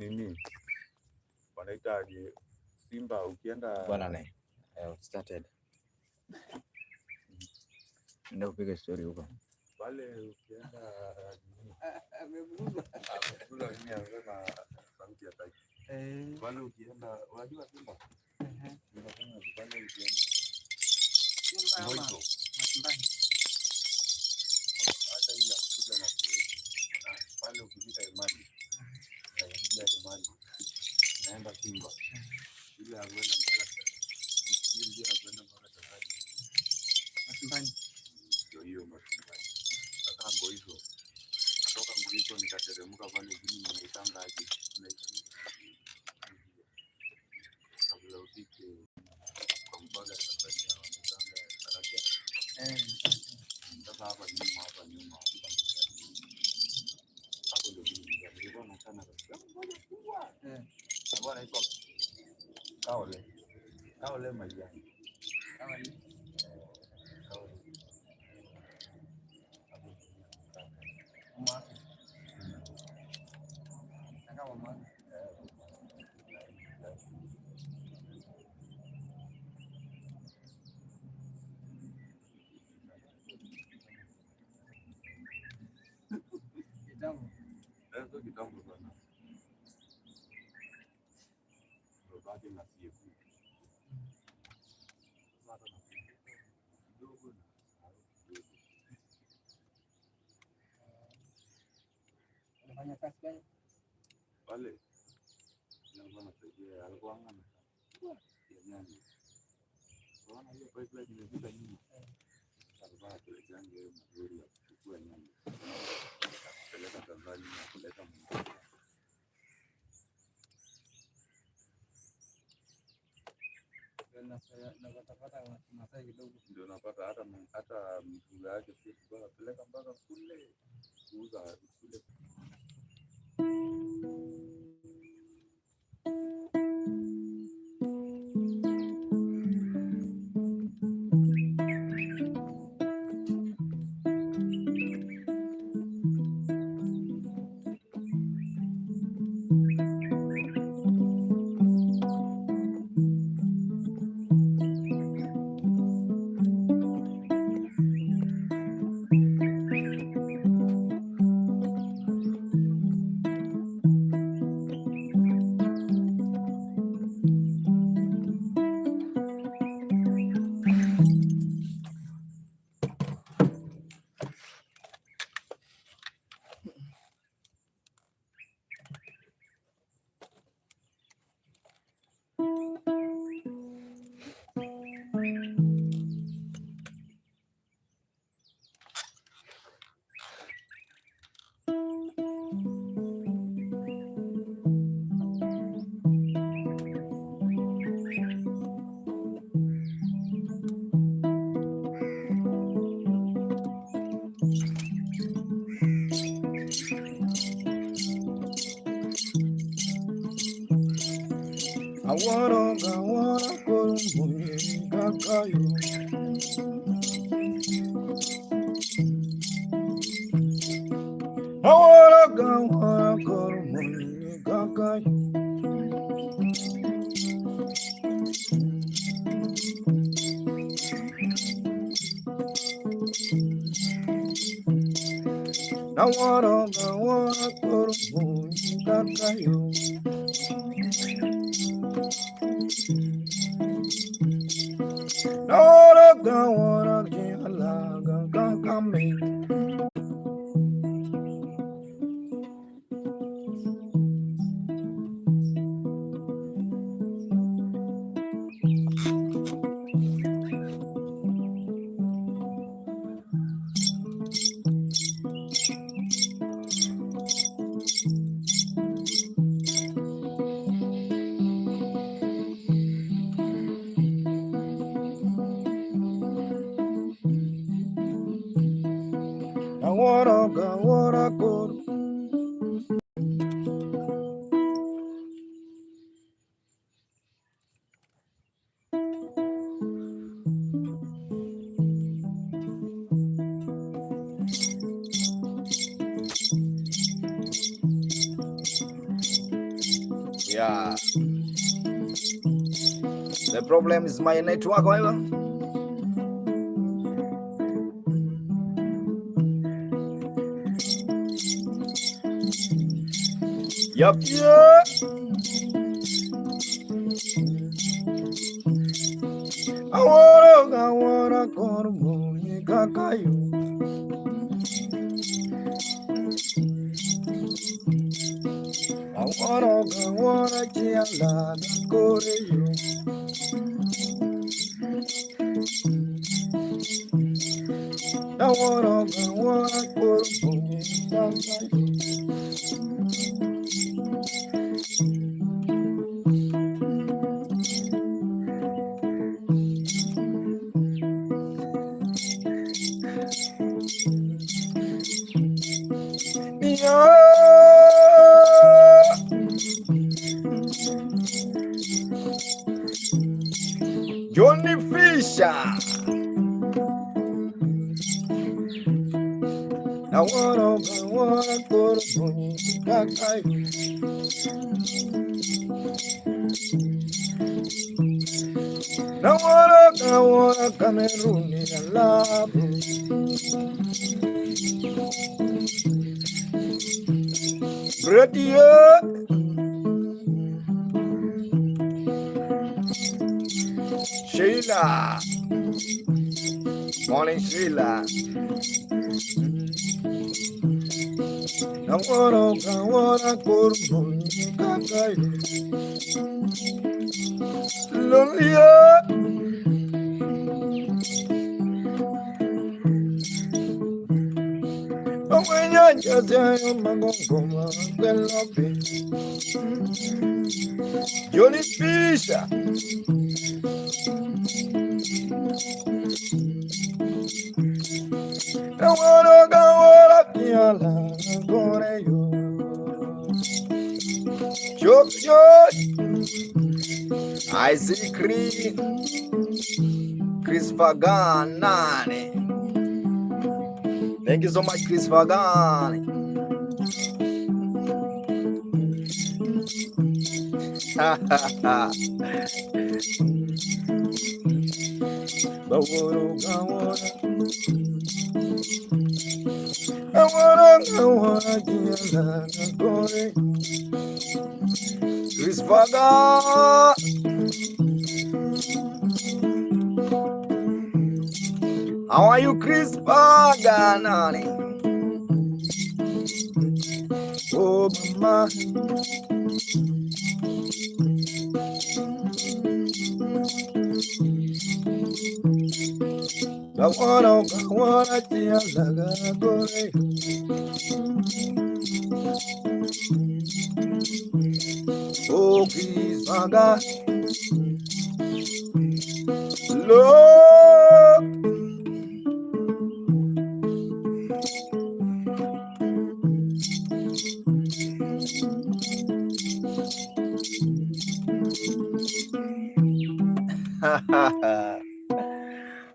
nini wanaitaje Simba ukienda bwana naye started ndio kupiga story huko pale ukienda amegula nini anasema sauti ya taifa pale ukienda unajua Simba unasema pale ukienda Simba mashindano hata ile kuja na pale ukipita imani naingia imani naenda Simba ile akwenda mpaka ile akwenda mpaka Tanzania mashindano hiyo mashindano kaka Mboizo kutoka Mboizo nikateremka pale chini naitanga aje kabla ufike kwa mpaka Tanzania wanaitanga Karakia sasa hapa nyuma hapo ndio nilikuwa nakana ngoja kubwa alikuwa anaitwa Kaole Majani Kaole kitambo sana babake na siku sasa kidogo anafanya kazi gani pale alikuwa anasaidia alikuwa angana nyanya bwana hiyo pipeline imepita nyuma alikuwa anapelekanga hiyo mazuri ya kuchukua nyanya kupeleka Tanzania na kuleta ndio napata hata mifugo yake pia tunapeleka mpaka kule kuuza kule. I wanna go kakayo I wanna go kakayo I wanna go kakayo Ahora que ahora que halaga kami. Ahora go. Yeah. The problem is my network, however. Yup, yeah. I wanna go to Muni Kakayo. I wanna chiala go to you. I wanna go to Muni Kakayo. Johnny Fisher. I wanna go to Kakayo. I wanna Cameroon in love. Radio. Sheila. Morning, Sheila. I wanna go to Kakayo. Lonely. When you're just young, I'm going to go and love it. Johnny Fisher. I wanna go to you. I see Chris Faganani. Thank you so much, Chris Faganani. Chris Fagan. How are you, Chris Faganani? Oh, mama. I wanna go. Oh, Chris Fagan. Lord.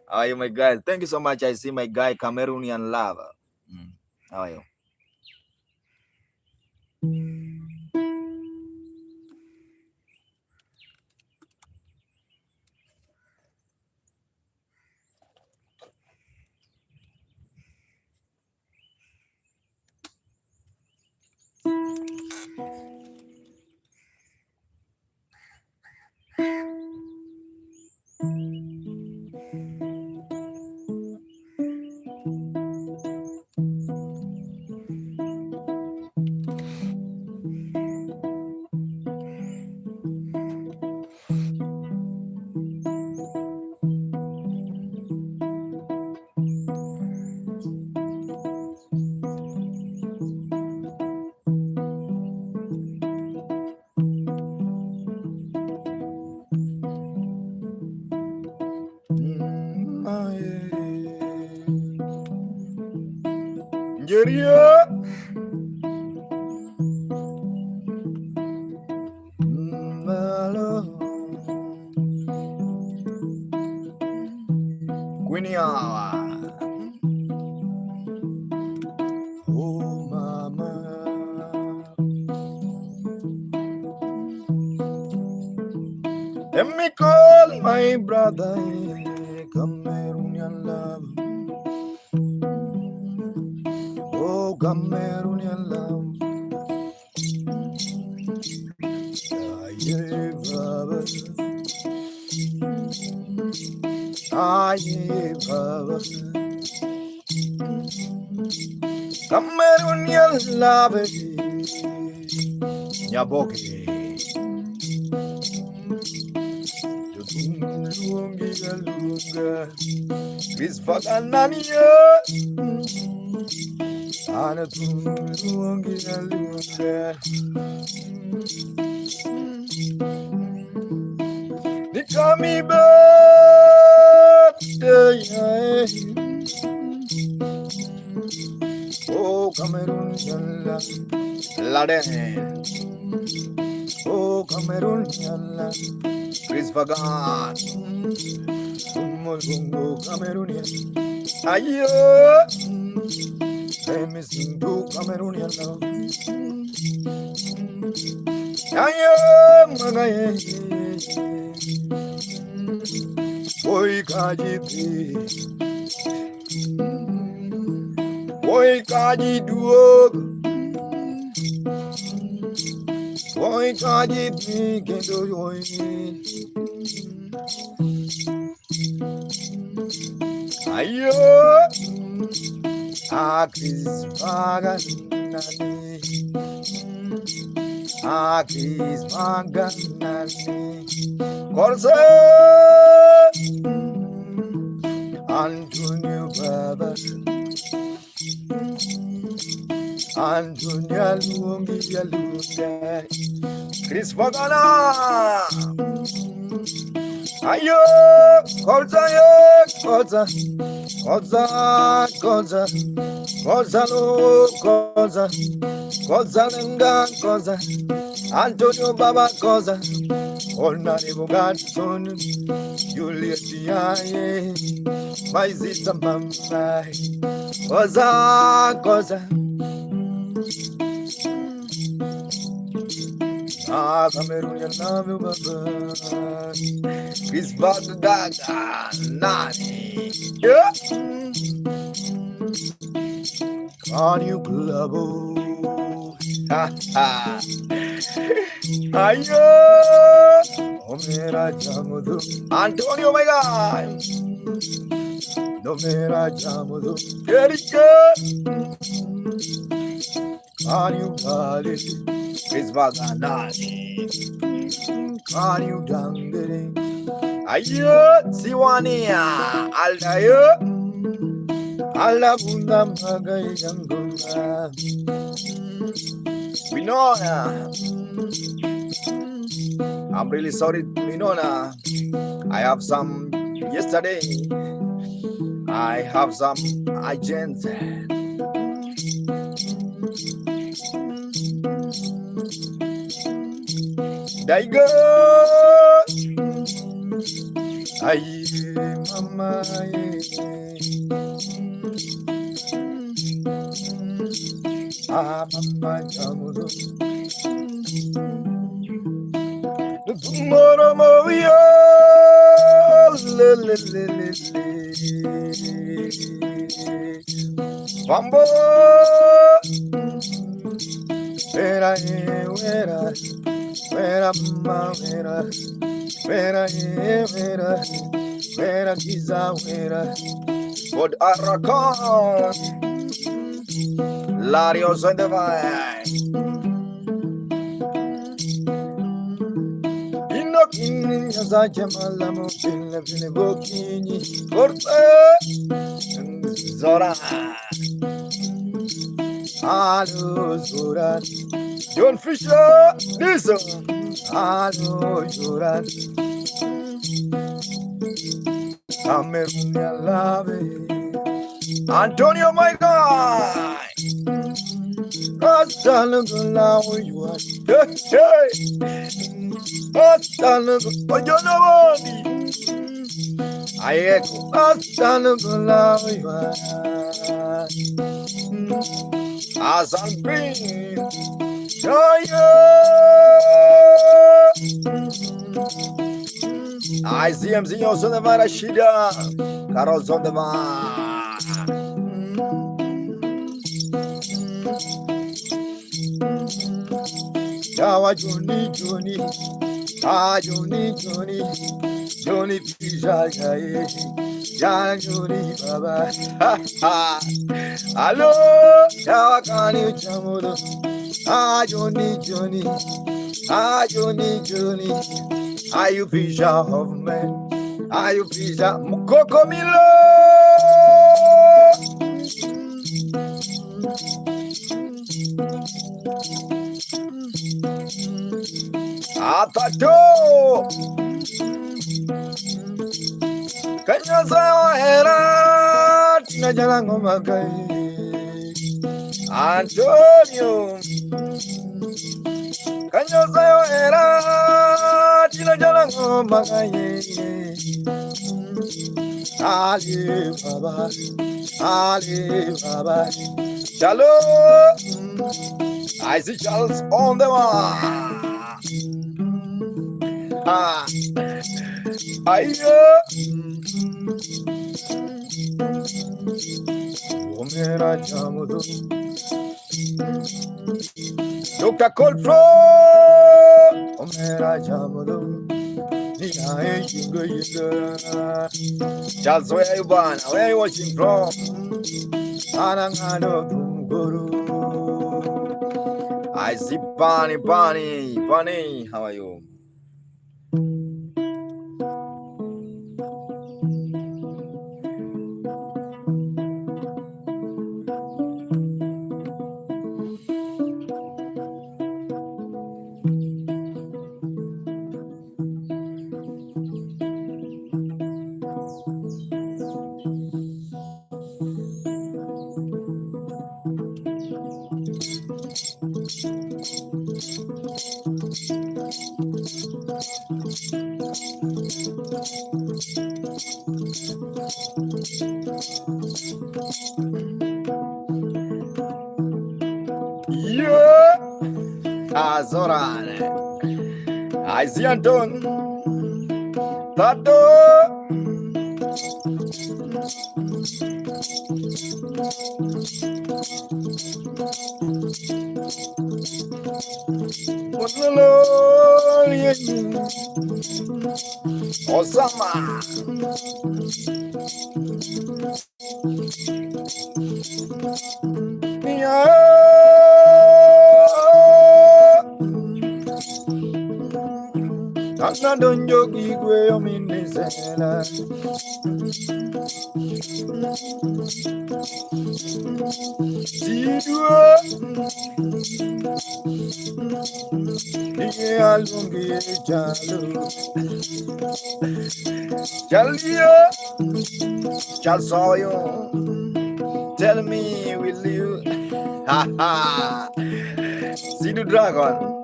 How are you, my guy? Thank you so much. I see my guy, Cameroonian lover. How are you? Nigeria. Queenie. Oh, mama. Let me call my brother, Cameroonian love. Oh, Cameroonian love. Aye, Baba. Aye, Baba. Cameroonian love. Nyaboke. Lunga, lunga. Chris Vaganania. Ana lunga, lunga. They call me birthday. Oh, Cameroonian love. Laden. Oh, Cameroonian love. Chris Vagan. Mungo Cameroonian. Ayo. Let me sing to Cameroonian love. Ayo, magaye. Boy, kajibi. Boy, kajiduog. Boy, kajibi. Kendo yoy. Ayo. Akis Maganani. Akis Maganani. Corse Antonio Baba. Antonio Lungi Lunga. Chris Vagana. Ayo. Corsa yo. Corsa. Corsa. Corsa. Corsa lo. Corsa. Corsa lenga. Corsa. Antonio Baba. Corsa. Olnari Bugatson, Juliet Yaye, my sister Mama, Cosa, Cameroonian love, Baba, Chris Bagaga, Nani, yeah, can you club? Ha ha. Ayo, Omera Jamudu, Antonio, my God, Nomera Jamudu, Erika, can you call it? It's Vaganani, can you dangere? Ayo, Siwania, Aldayo, Alabunda Magai Janguna, Winona. I'm really sorry, Minona. I have some yesterday. I have some agents. There you go. Aye, mama. Ah, mama, jamudo. Tomorrow, Mario. Bambo. Wera, mama, wera, giza, wera. Good Arakan. Larios and the vine. Inokin Yazajamalamu Bokini Corte Zora Hello Zora John Fisher Listen Hello Zora Cameroonian love Antonio my guy Hasta luego la you are hey hasta luego yo no voy I echo hasta luego la you are as I'm green I see him, see you on the Marashida. Caros on the Yawa Johnny, Johnny, Johnny, Johnny, Johnny Fisha, Johnny Baba. Hello, Yawa Kani Chamudo, Johnny, Johnny, Johnny, Johnny, are you Fisha of men? Are you Fisha Mukoko Milo? Atato Kanya sawa era Tina jalango magai Antonio Kanya sawa era Tina jalango magai Ali Baba Shalom I see Charles on the one Ayo Omera Jamudo Yoka Colfro Omera Jamudo Nina Yinga Charles, where you born? Where are you watching from? Anangado Guru I see Bunny, how are you? Azorane I see Anton Tato Osama Nana don't jogi gwe ominezela Sidua Iye alungi jalo Jalio Jalsoyo Tell me will you Sidu Dragon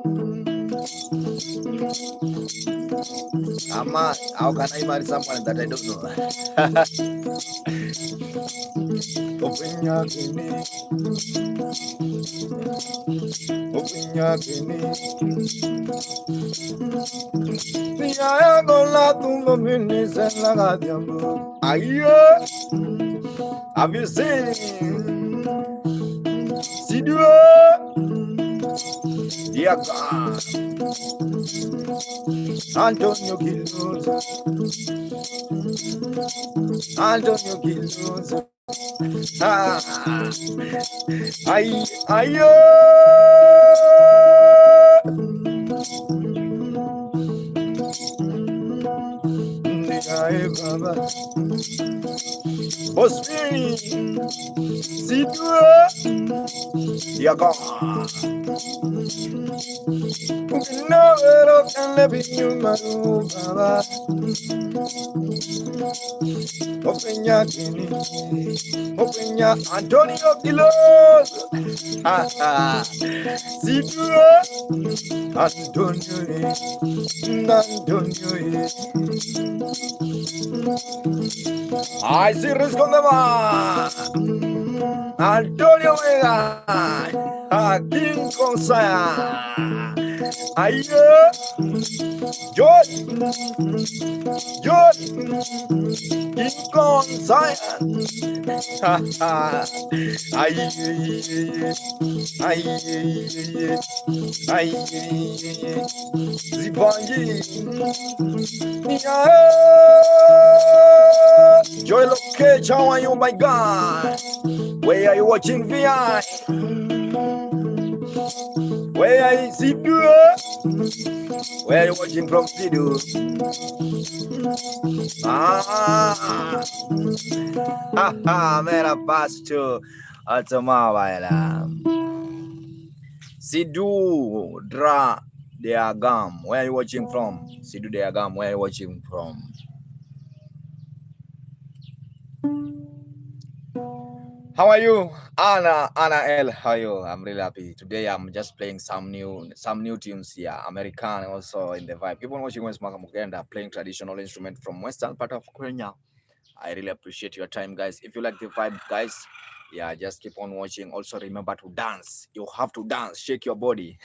Ama, how can I marry someone that I don't know? Open your guinea. Open your guinea. Niya gola tungo mini senla gadiambo. Ayo, have you seen? Sidua, dear God. Antonio Gilloso Ayo Baba Osmini Sidua Yaga Nowhere can live in you, Maru Baba. Open your guinea, open your Antonio Kilos. Sidua Antonio, I see risk on the man. Antonio Vega, King Consaya. Aye, George, King Kong, Zion. Aye, aye, Zibangi. Joy Loke, how are you, my God? Where are you watching VI? Where are you, Sidu? Where are you watching from, Sidu? Mera pasto Atamawaila Sidu Dra Deagam. Where are you watching from? Sidu Deagam, where are you watching from? How are you? Anna L, how are you? I'm really happy. Today I'm just playing some new tunes here. American also in the vibe. People watching West Mugenda playing traditional instrument from western part of Kenya. I really appreciate your time, guys. If you like the vibe, guys, yeah, just keep on watching. Also remember to dance. You have to dance, shake your body.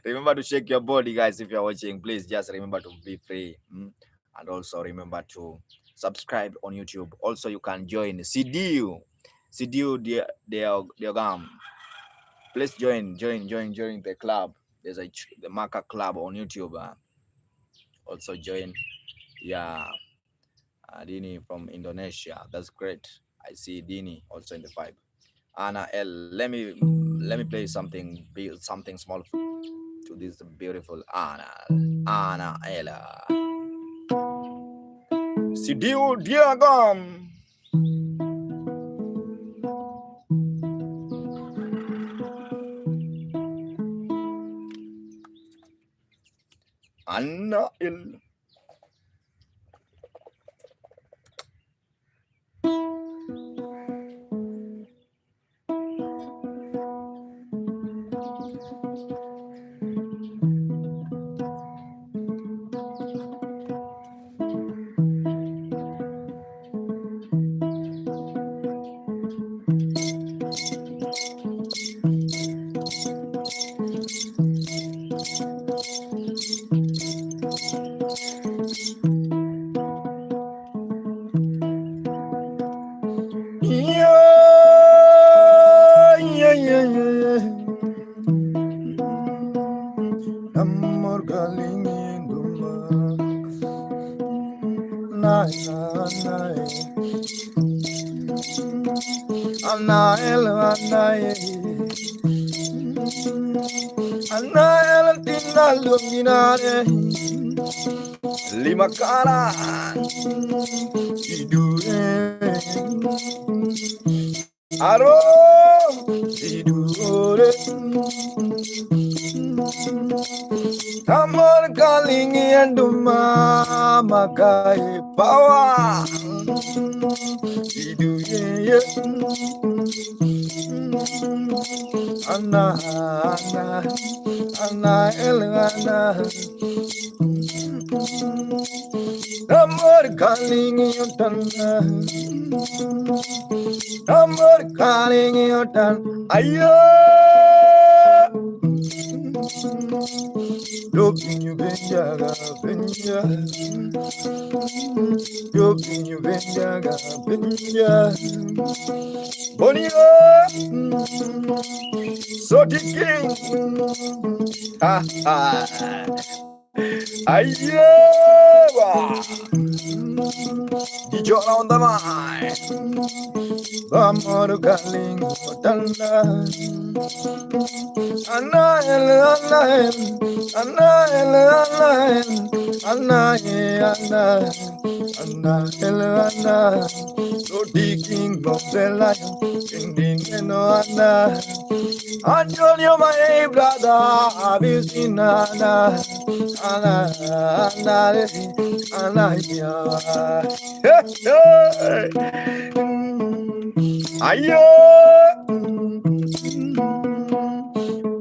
Remember to shake your body, guys. If you're watching, please just remember to be free. And also remember to subscribe on YouTube. Also, you can join CDU Diogam. Please join the club. There's the Marker Club on YouTube. Also join. Yeah. Dini from Indonesia. That's great. I see Dini also in the vibe. Anna L. Let me play something small to this beautiful Anna L. Sidiu Diagam. Anna L. Amor galing duma Anael tinggal dominare lima karan tidure aro tidure amor kalingi anduma makai bawa tidure Anna Elana amor kalingi otan ayo Yopinyu benjaga Bonio so digging ayo Dijo on the line Amor galing otana Anna so digging of the lion ending no Anna Antonio my brother Avisina Anna ayo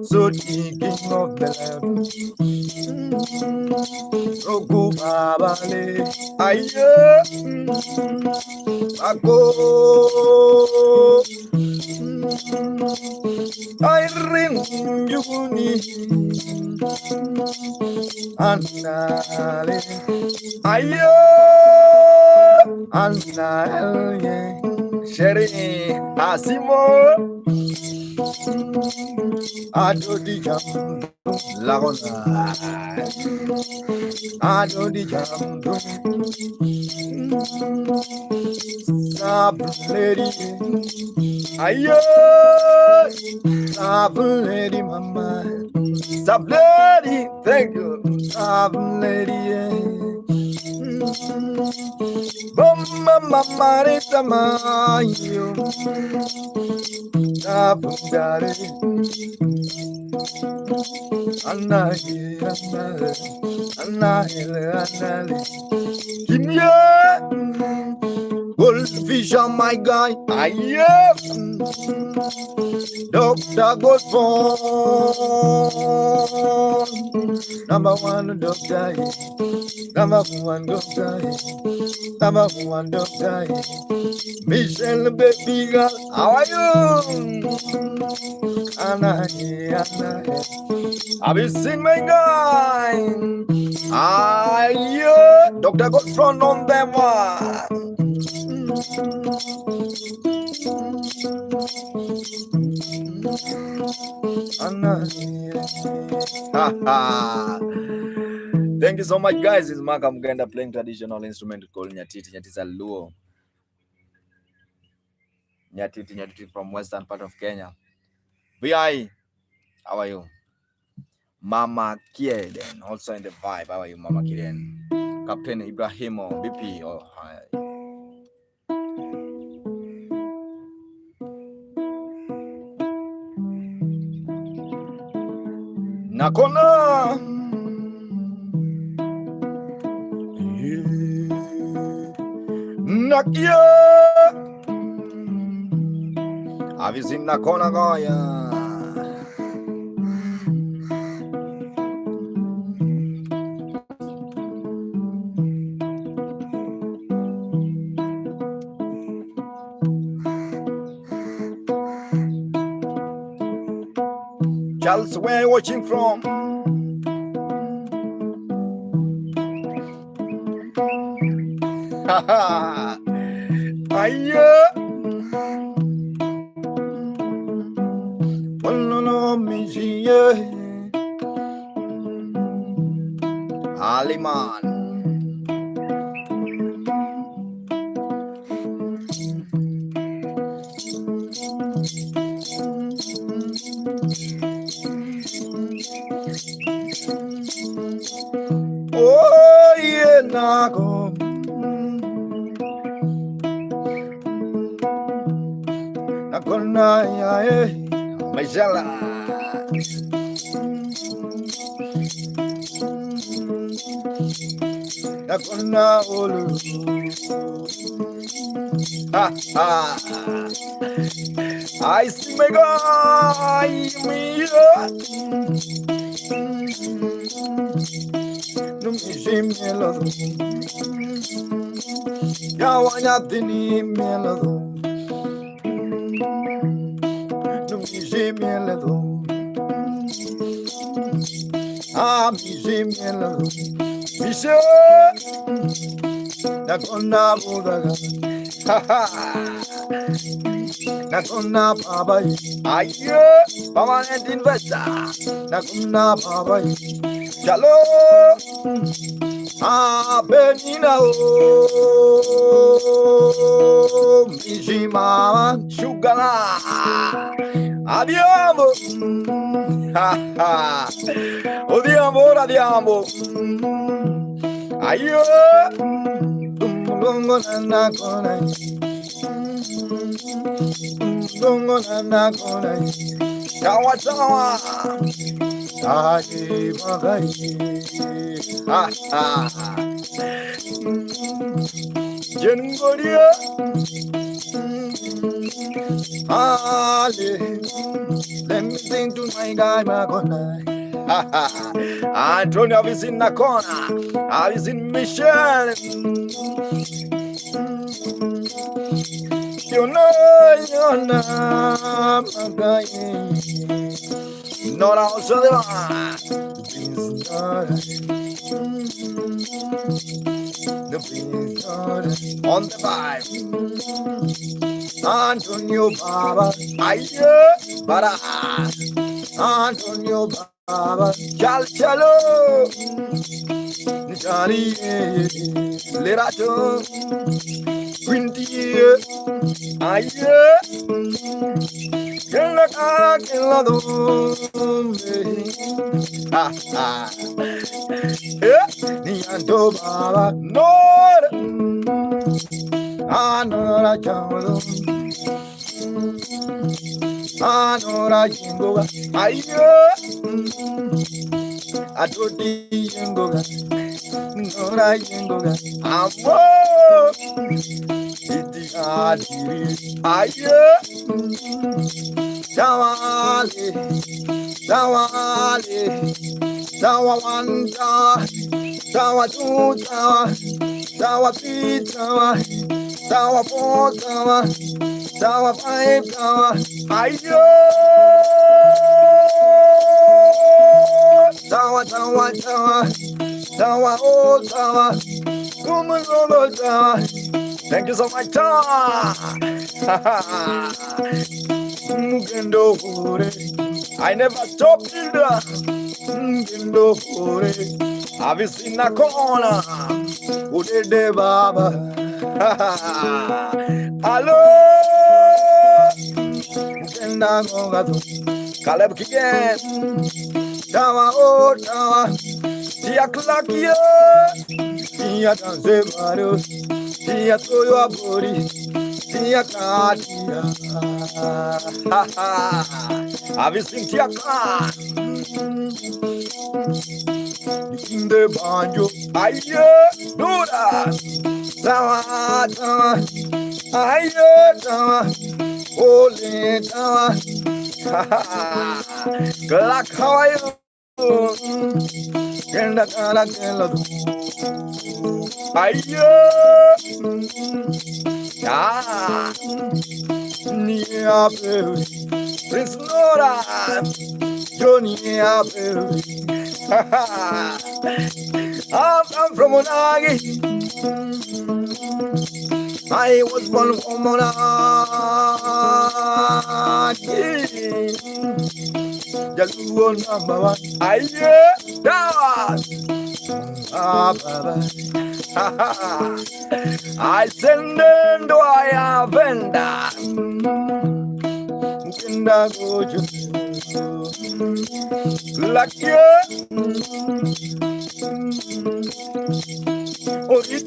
so digging of the land Oku babale ayo ako I ring Juni Anale Ayo Anale Sherry Asimo Adodi Jam Lagona Adodi Jam Sab Lady Ayo Sab Lady Mama Sab Lady Thank you Sab Lady Mama Mama Mayo Sab Lady Anale Kimya Goldfish on my guy I am Dr. Godfrey Number one doctor Number one doctor Number one doctor Michelle baby girl How are you? Anna have you seen my guy? Aye, Dr. Godfrey on them one. Thank you so much, guys. It's Mark Mugenda playing traditional instrument called Nyatiti. Nyatiti is a Luo. Nyatiti from western part of Kenya. VI, how are you? Mama Kieden, also in the vibe. How are you, Mama Kieden? Captain Ibrahimo, BP. Oh, hi. Nakona. Nakia. Have you seen Nakona Goya? Charles, where are you watching from? Haha. Aya. Wallo mijiye. Aliman. Oh yeah, nago. Nakona ya Majala. Nakona olu. Ha ha. I see my guy me. Melado ya wanya tini melado numi melado mi melado mishe nakona bodaga nakona baba aye permanent investor nakona baba chalo Benina o Mijima Shugala Adiamo Odiamo Ayo Gongo nana kona Gongo nana kona Kawasawa Aji Magai Jengoria Ali let me sing to my guy Makona Antonio, have you seen Nakona? Have you seen Michelle? You know Yona Magaye Nora Osadeva the Prince on the vibe Antonio Baba Aye Bara Antonio Baba Chal Chalo Nishani Lerato Quinty Aye Killa Kara Killa Dumbe Ha ha Nianto Baba Nor Anora Chamalo Anora Jingoga Aye Adoti Jingoga Nora Jingoga Amo Iti Adiri Aye Dawale Dawale Dawa one dawa, dawa two dawa, dawa three dawa, dawa four dawa, dawa five dawa. Ayo, dawa dawa dawa, dawa oh dawa, kumulolo dawa. Thank you so much, dawa. Mugendo hore, I never stop either. Mugendo hore, I've na corner. Udede baba. Hello, Mugenda gogato. Caleb Kigen. Dawa oh dawa. Tia klakia. Tia danse baro. Tia toyo abori. Tia katia. I've tia ka. In the banjo, aye, Dora, Tawa, Tawa, aye, Tawa, Ole, Tawa, Galak, how are you? Kenda Kala Kela, aye, ah, Nia, Prince Nora, Johnny, I'm from Monagi. I was born from Monagi. Jaluo number one. Aye, that. Baba. I send them to I venda. Kenda goju. Lucky. Oh, it's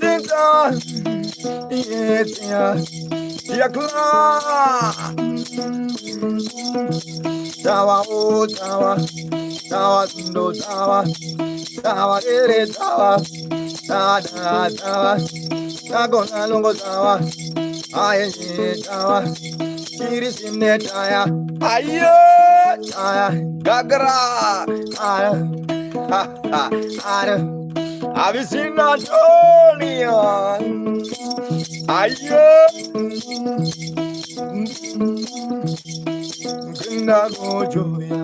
Tawa, oh, Tawa, Tawa, no, Tawa, Tawa, Tawa, Tawa, Tawa, Nagona, Longo, Tawa, I Tawa, Iris in the Taya, Aya, Taya, Gagara, Aya, ha, ha, Aya. I've seen Antonia. Ayo. Genda gojoya.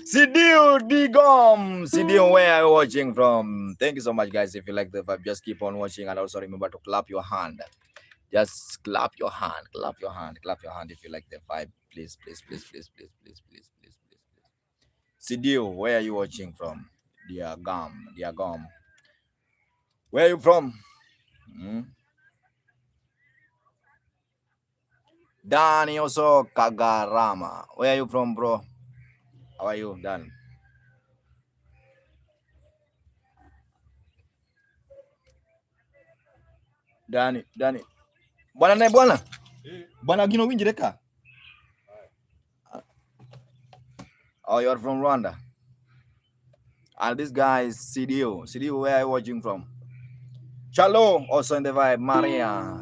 Sidio Digom. Sidio, where are you watching from? Thank you so much, guys. If you like the vibe, just keep on watching. And also remember to clap your hand. Just clap your hand. Clap your hand. Clap your hand if you like the vibe. Please, please, please, please, please, please, please, please, please. Sidio, where are you watching from? Diagam. Where are you from? Danny also Kagarama. Where are you from, bro? How are you, Dan? Danny. Bwana naye bwana. Bwana gino winjireka. Oh, you're from Rwanda. And this guy is CDO. CDO, where are you watching from? Shalom, also in the vibe, Maria.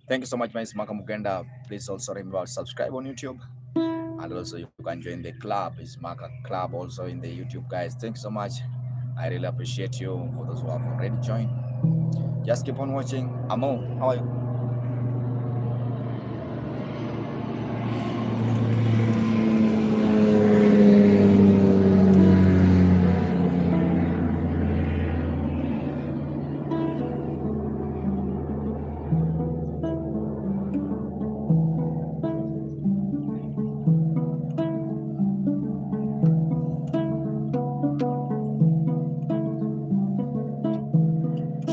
Thank you so much, my Smaka Mugenda. Please also remember to subscribe on YouTube. And also you can join the club. It's Maka Club also in the YouTube, guys. Thanks so much. I really appreciate you for those who have already joined. Just keep on watching. Amo, how are you?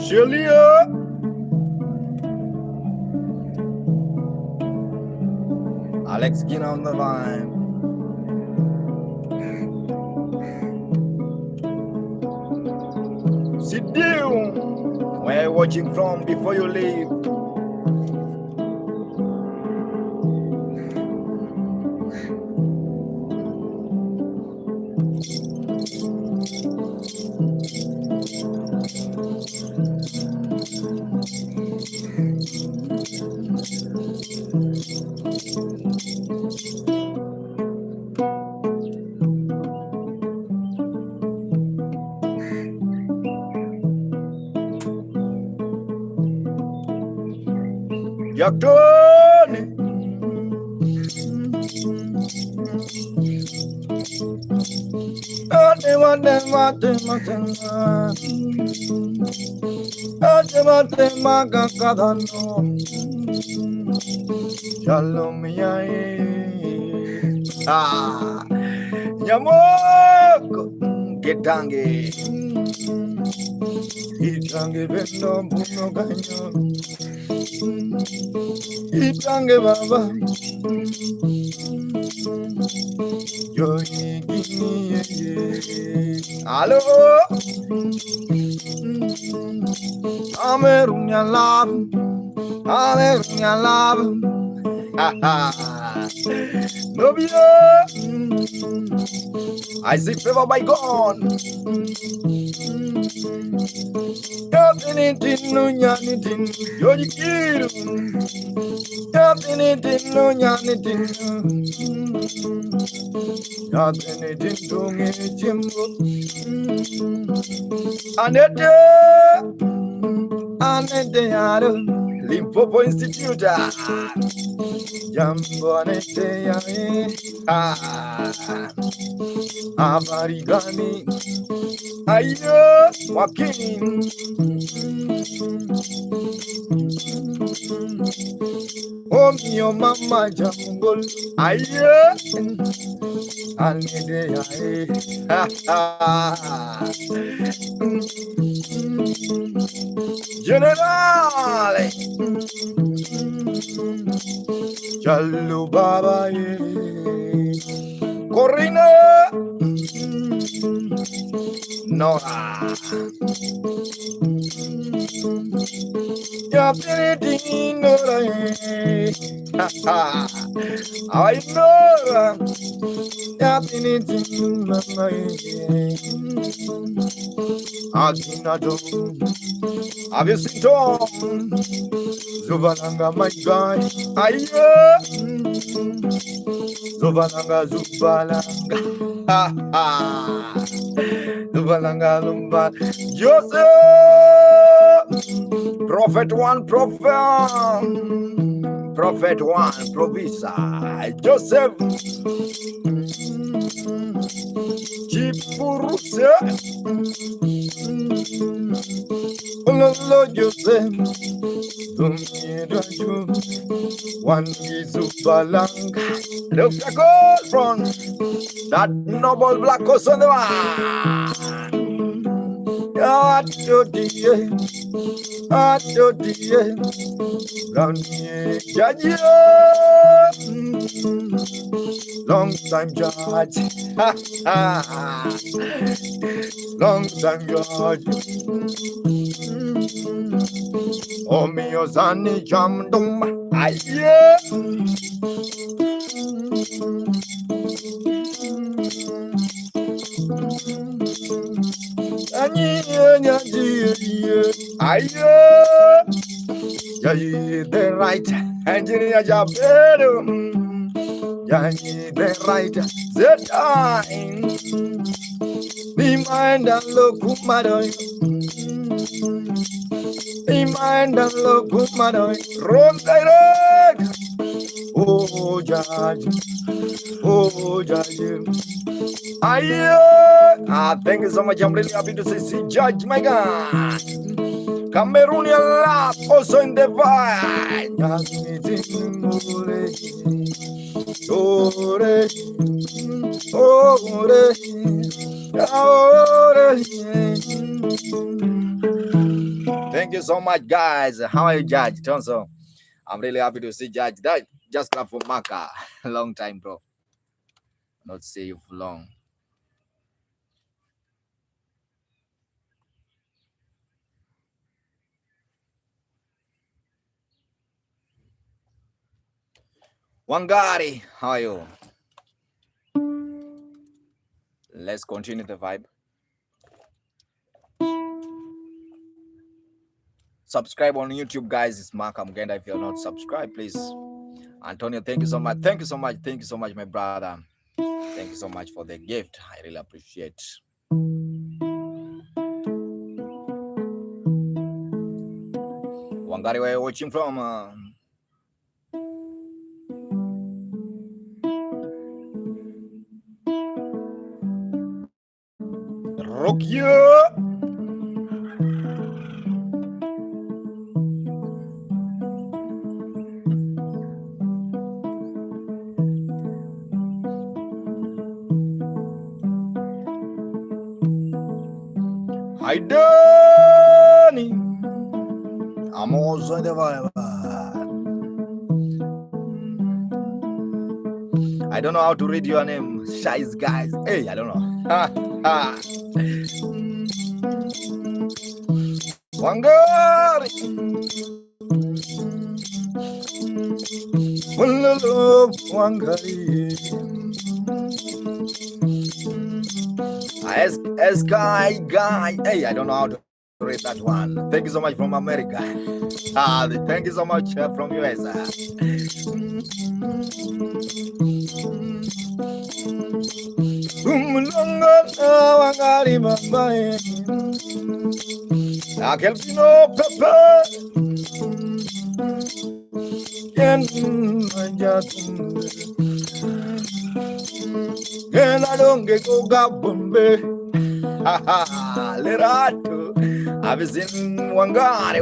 Julia. Alex, get on the line. Sit down. Where are you watching from before you leave? Yaktoni. Nyamoko Getange Itange bendo buno ganyo Itange baba Yo gini Hello Amerunya love Nobia I see favor by God. Yapinitin no nyanitin yojikiru. Yapinitin no nyanitin. Yapinitin tungi jimbo. Anete yaro Limpopo Institute. Jambo anete yare. Abarigani Ayo Joaquin Oh mio mama jambol Ayo Alede ae Generale Jallu baba ye Corina Nora Yapinitin Nora I Nora Yapinitin Nora Aginado Have you seen Tom Zubalanga my guy Ayo Zubalanga Zubalanga Zubalanga Lumba Joseph Prophet 1 Prophet 1 Provisa Joseph Chipuruse Lolo Joseph One Zubalanga Look a gold from that noble black horse on the man. Long time judge. Long time judge. Oh me ozani jam dum. Aye. The right engineer job the right the time the Imanda lokumadoy. Imanda lokumadoy. Rom direct. Oh, Judge. Oh, Judge. Thank you so much. I'm really happy to see Judge, my God. Cameroonian love also in the vibe. Thank you so much, guys. How are you, Judge Johnson? I'm really happy to see Judge. That just clap for Maka. Long time, bro. Not see you for long. Wangari, how are you? Let's continue the vibe. Subscribe on YouTube, guys. It's Mark Amgenda. If you're not subscribed, please. Antonio, thank you so much. Thank you so much. Thank you so much, my brother. Thank you so much for the gift. I really appreciate. Wangari, where are you watching from? Rock you. Hi, Danny. I'm also in the vibe. I don't know how to read your name, Shies guys. Hey, I don't know. Wangari. Wangari. Guy. Hey, I don't know how to read that one. Thank you so much from America. Thank you so much from US. And I don't get go gabumbe. Lerato. I've seen Wangari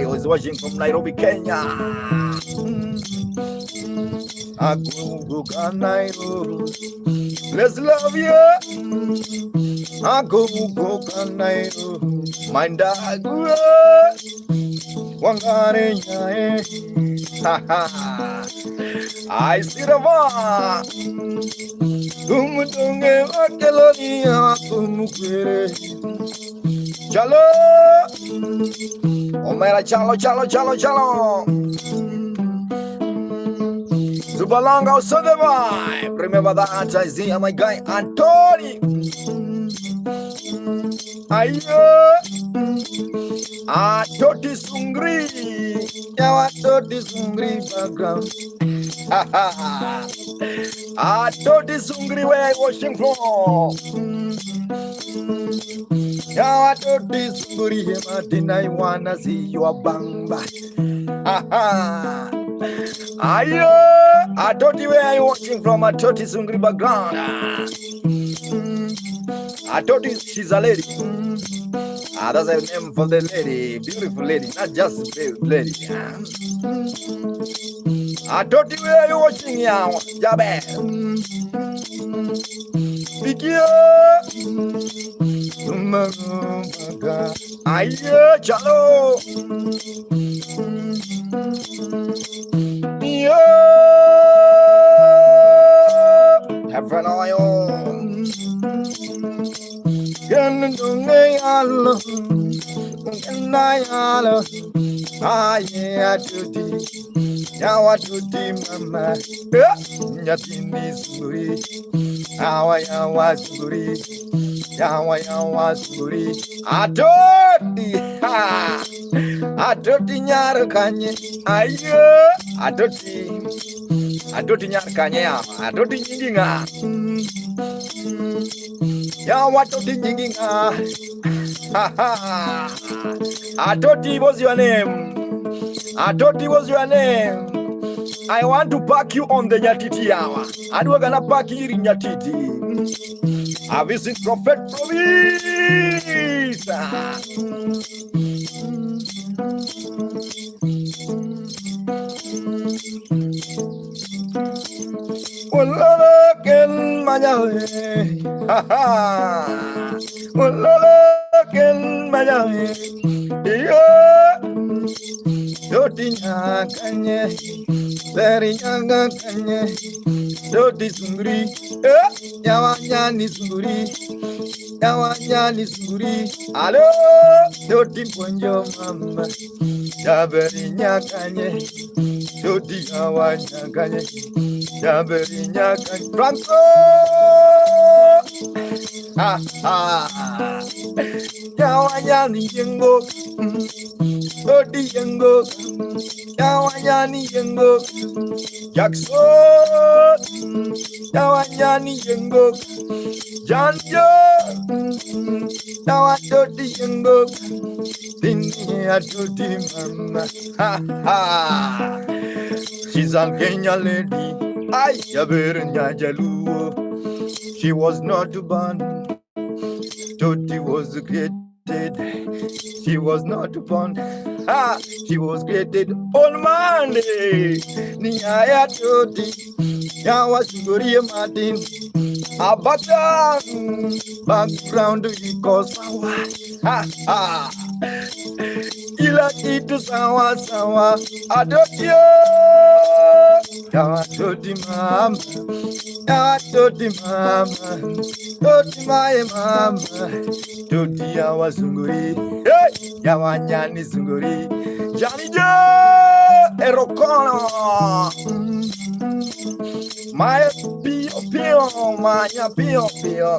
was watching from Nairobi, Kenya. Let's love you. Mind Wangari. I see the one. Chalo. Omera chalo. Zubalanga also the vibe. Remember that I see my guy Anthony. Toti Sungri. Yawa Toti Sungri background. Toti Sungri, where I watching from? Yawa Toti Sungri, Martin, I wanna see your bamba. Toti, where are you watching from? Toti Sungri background. Toti, she's a lady. That's a name for the lady, beautiful lady, not just a beautiful lady. Toti, where are you watching now? Jabe. Bigio. Chalo. Yo. Have an oil. Yawa tuti mama, Nyatiti suri, yawa suri, yawa suri. Atoti nyarkanye, atoti nyarkanye, atoti nyinga. Ya Watoti Nyinginga. Atoti was your name. Atoti was your name. I want to pack you on the Nyatiti hour. And we're gonna pack you in Nyatiti. I visit Prophet Provis. Uloloken majawe. Uloloken majawe. Yeah. Dotinya kanye. Serinyanga kanye. Doti sunguri. Nyawanya sunguri. Nyawanya sunguri. Alo. Doti ponjo mama. Jaberinya kanye. Doti nyawanya kanye. Jaberinya kanye. Franco. Ha ha. Nyawanya yengo. Doti yengo. Nyawanya yengo. Jackson, Tawanyani Yengo, Janjo, Tawatoti Yengo, Dini Atoti Mama, ha ha. She's a Kenya lady, I Yabernya Jalu. She was not born, Toti was created. She was not born. She was created on Monday. Niaya Toti, Yawa Suguri Martin, Abata, background because Ila itu sawa sawa, adotio, Yawa Toti mama, Yawa Toti mama, Toti my mama, Toti Yawa Suguri, Yawa Nyani Suguri, Johnny Joe, Erokono, my pio, my pio.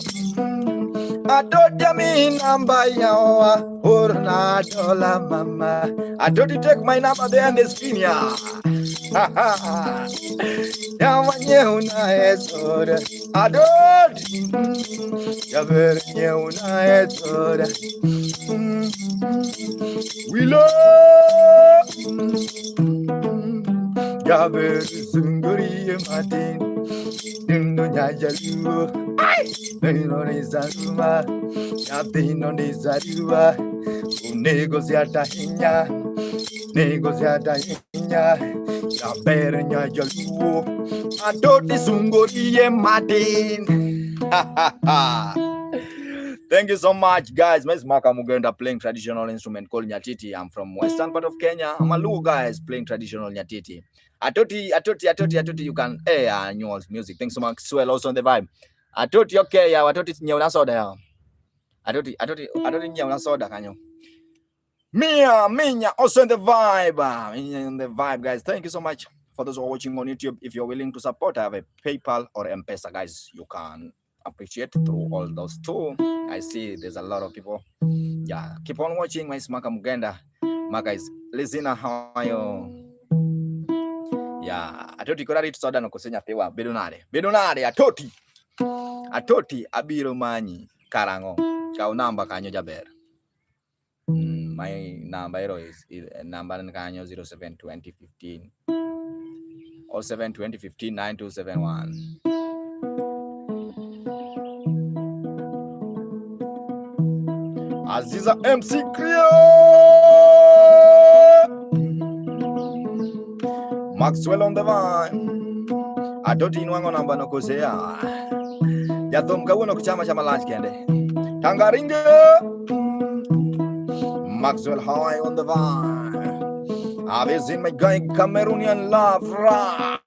I don't mean number yawa or not dollar mama. I don't take my number there on the screen ya. Yawa nyuna esoda. I don't. Yaver nyuna esoda. We love. Yaver sunguri Martin. Dino nyajalu. Dino nizaruma. Yabino nizarua. Negociata hinya. Negociata hinya. Yaber nyajalu. Adoti sunguri Martin. Thank you so much, guys. My name is Maka Mugenda, playing traditional instrument called Nyatiti. I'm from western part of Kenya. I'm a Luo guys playing traditional Nyatiti. Atoti, you can new music. Thanks so much. Swell also on the vibe. Atoti, okay, yeah, atoti nyona soda. Atoti nyona soda kanyo. Minya, also in the vibe. In the vibe, guys. Thank you so much for those who are watching on YouTube. If you're willing to support, I have a PayPal or M-Pesa, guys. You can appreciate through all those two. I see there's a lot of people. Yeah, keep on watching. My Maka Mugenda. Maka is listen how you. Yeah, atoti korari soda no kusenya pewa bedonare atoti abiro manyi karango kau namba kanyo jaber. My number is number kanyo 072015 or 72015 9271. Aziza MC Creole Maxwell on the vine. Atoti inwango namba no kosea. Yatom kawuno kuchama chama lunch kende. Tangaringe. Maxwell high on the vine. I've seen my guy Cameroonian love right.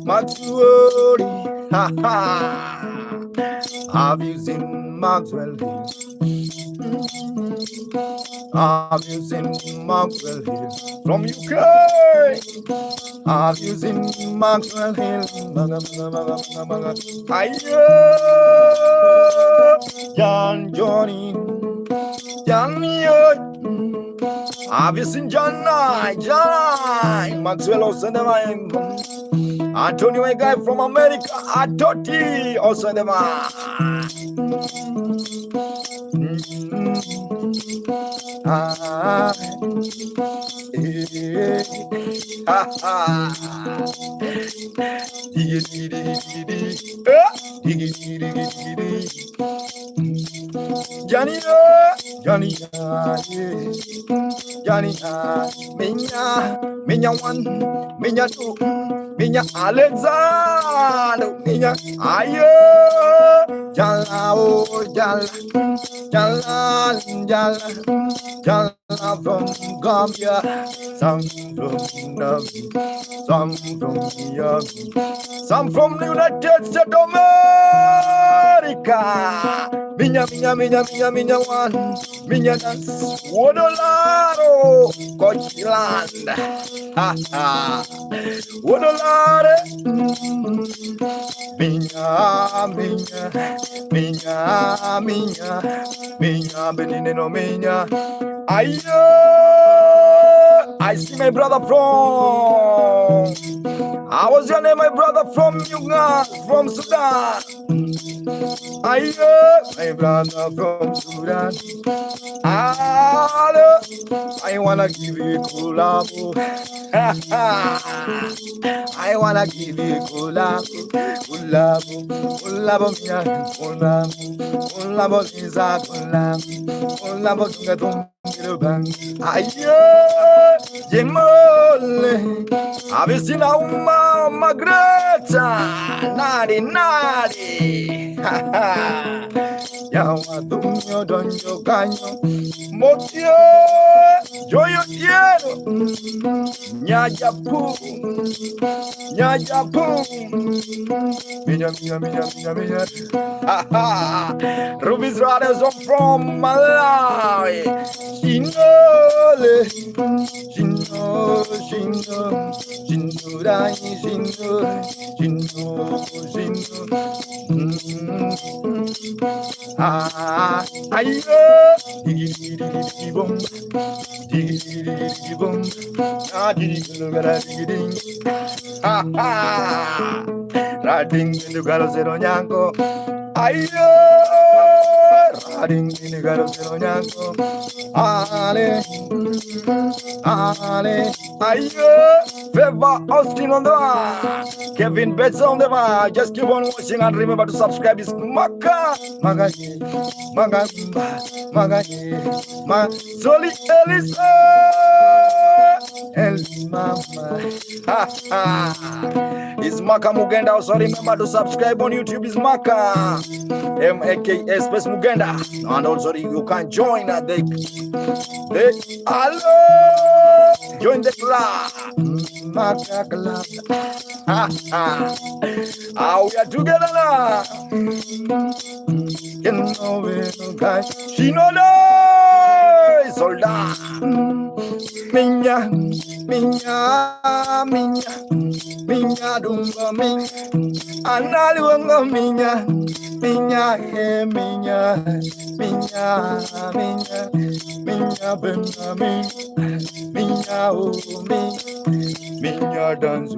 Maxwell. Ha ha. Have you seen Maxwell? Have you seen Maxwell Hill from UK? Have you seen Maxwell Hill? Johnny. Have you seen John? Maxwell also the Antonio, a guy from America. Atoti, also the man. Ah, eh, ha, ha. Diggy, diggy, diggy, diggy. Diggy, diggy, diggy, diggy. Johnny, Johnny, yeah. Johnny, Minya one, Minya two, Minya Alexander, Minya Ayo, Jala, oh, Jala, Jala, Jala, Jala from Gambia, some from some from some from the United States of America. Minya one, minya dance, wodolaro, Coachland, ha ha, wodolare, minya, benino minya, ayo, I see my brother from, I was your name, my brother from Uganda, from Sudan. My brother from Sudan. I wanna give you collabo. I wanna give you collabo. Collabo, mia, collabo, Lisa, collabo, Tungatum, Jemole, Avisina Uma, Magreta, Nari, Yawa Dumio, Donio, Canyo, Motio, Joyo, Diero, Nyajapu, Minya, Ruby's Brothers are from Malawi, Shinole, Riding in the Galo Zero Nyango. Riding in the Galo Zero Nyango. Ale, Favor Austin on the bar. Kevin Betts on the bar. Just keep on watching and remember to subscribe. It's Magaji, Soli Elisa. Mama. It's Maka Mugenda. Also remember to subscribe on YouTube. It's Maka MAKA space Mugenda. And also you can join the hello. Join the club. Maka club. We are together now. You know it, guys. She know the soldier. Minya dunga minya, analunga minya, benga minya oh minya dance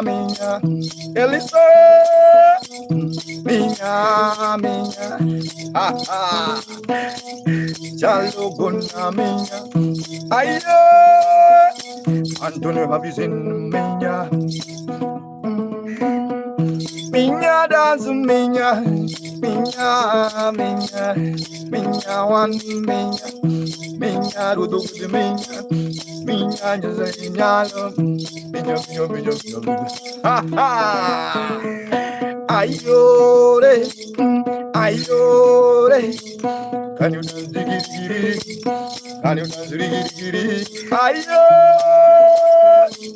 Minya, Elisa, minya, Jaloguna minya, Antonio, have you seen minya dance, minya one, minya rudu, minya just minya, ayore, can you dance diggy? Can you dance diggy? Ayo,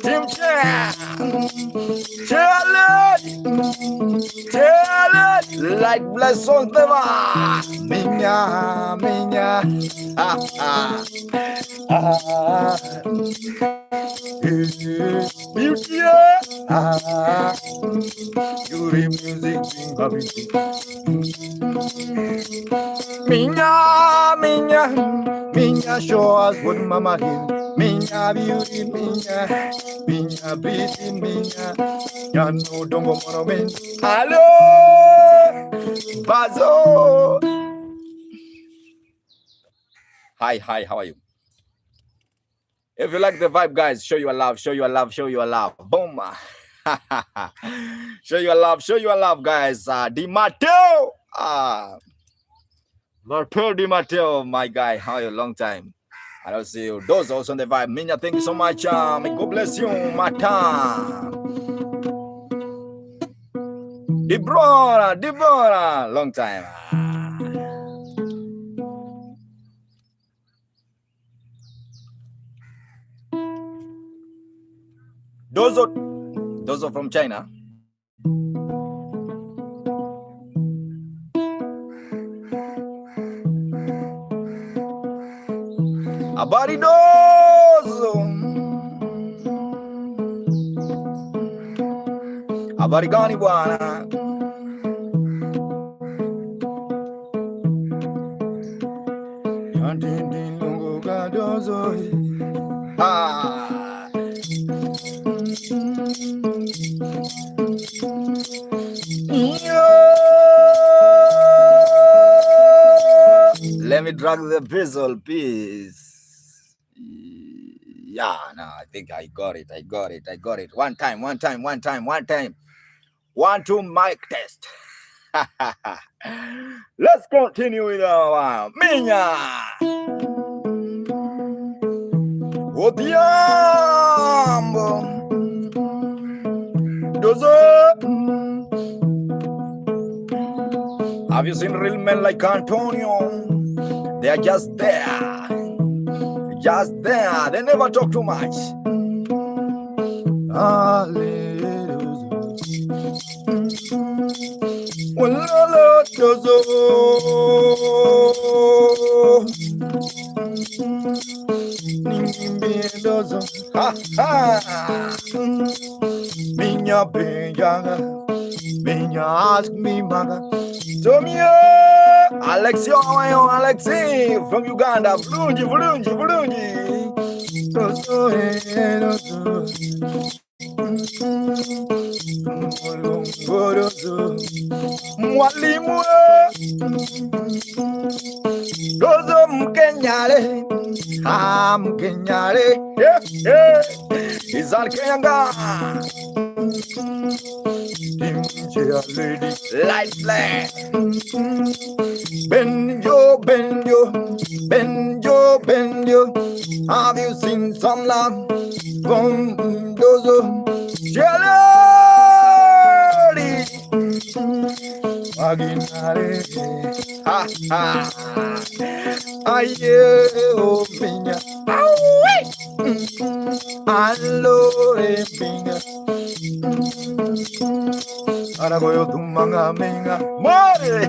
Tim Challenge, light bless on the bar. Minya, Beauty, Yuri music, minha show us what mama hill, minha beauty, minha pretty, ya no dongo monomen. Hello, Bazo. Hi, how are you? If you like the vibe, guys, show your love, show your love, show your love. Boom. Show your love, guys. Di Matteo. Lord Pearl Di Matteo, my guy. How are you? Long time. I don't see you. Those also on the vibe. Minya, thank you so much. May God bless you, Mata. Deborah. Long time. Those are from China. Habari dozo. Habari gani bwana? Let me drag the pistol, please. Yeah, no, I think I got it. One time. 1, 2, mic test. Let's continue with our Minya. Odiambo. Dozo. Have you seen real men like Antonio? They are just there. They never talk too much. Minha benjaga, minha ask me maga. Tomio, Alexi from Uganda. Bulungi. Mwalimu Dozo mkenyale mkenyale Izal kenyanga lady light flat Benjo have you seen some love from Dozo Jelly Aguinare aye oh minha allo minha aragoyo dumanga minha more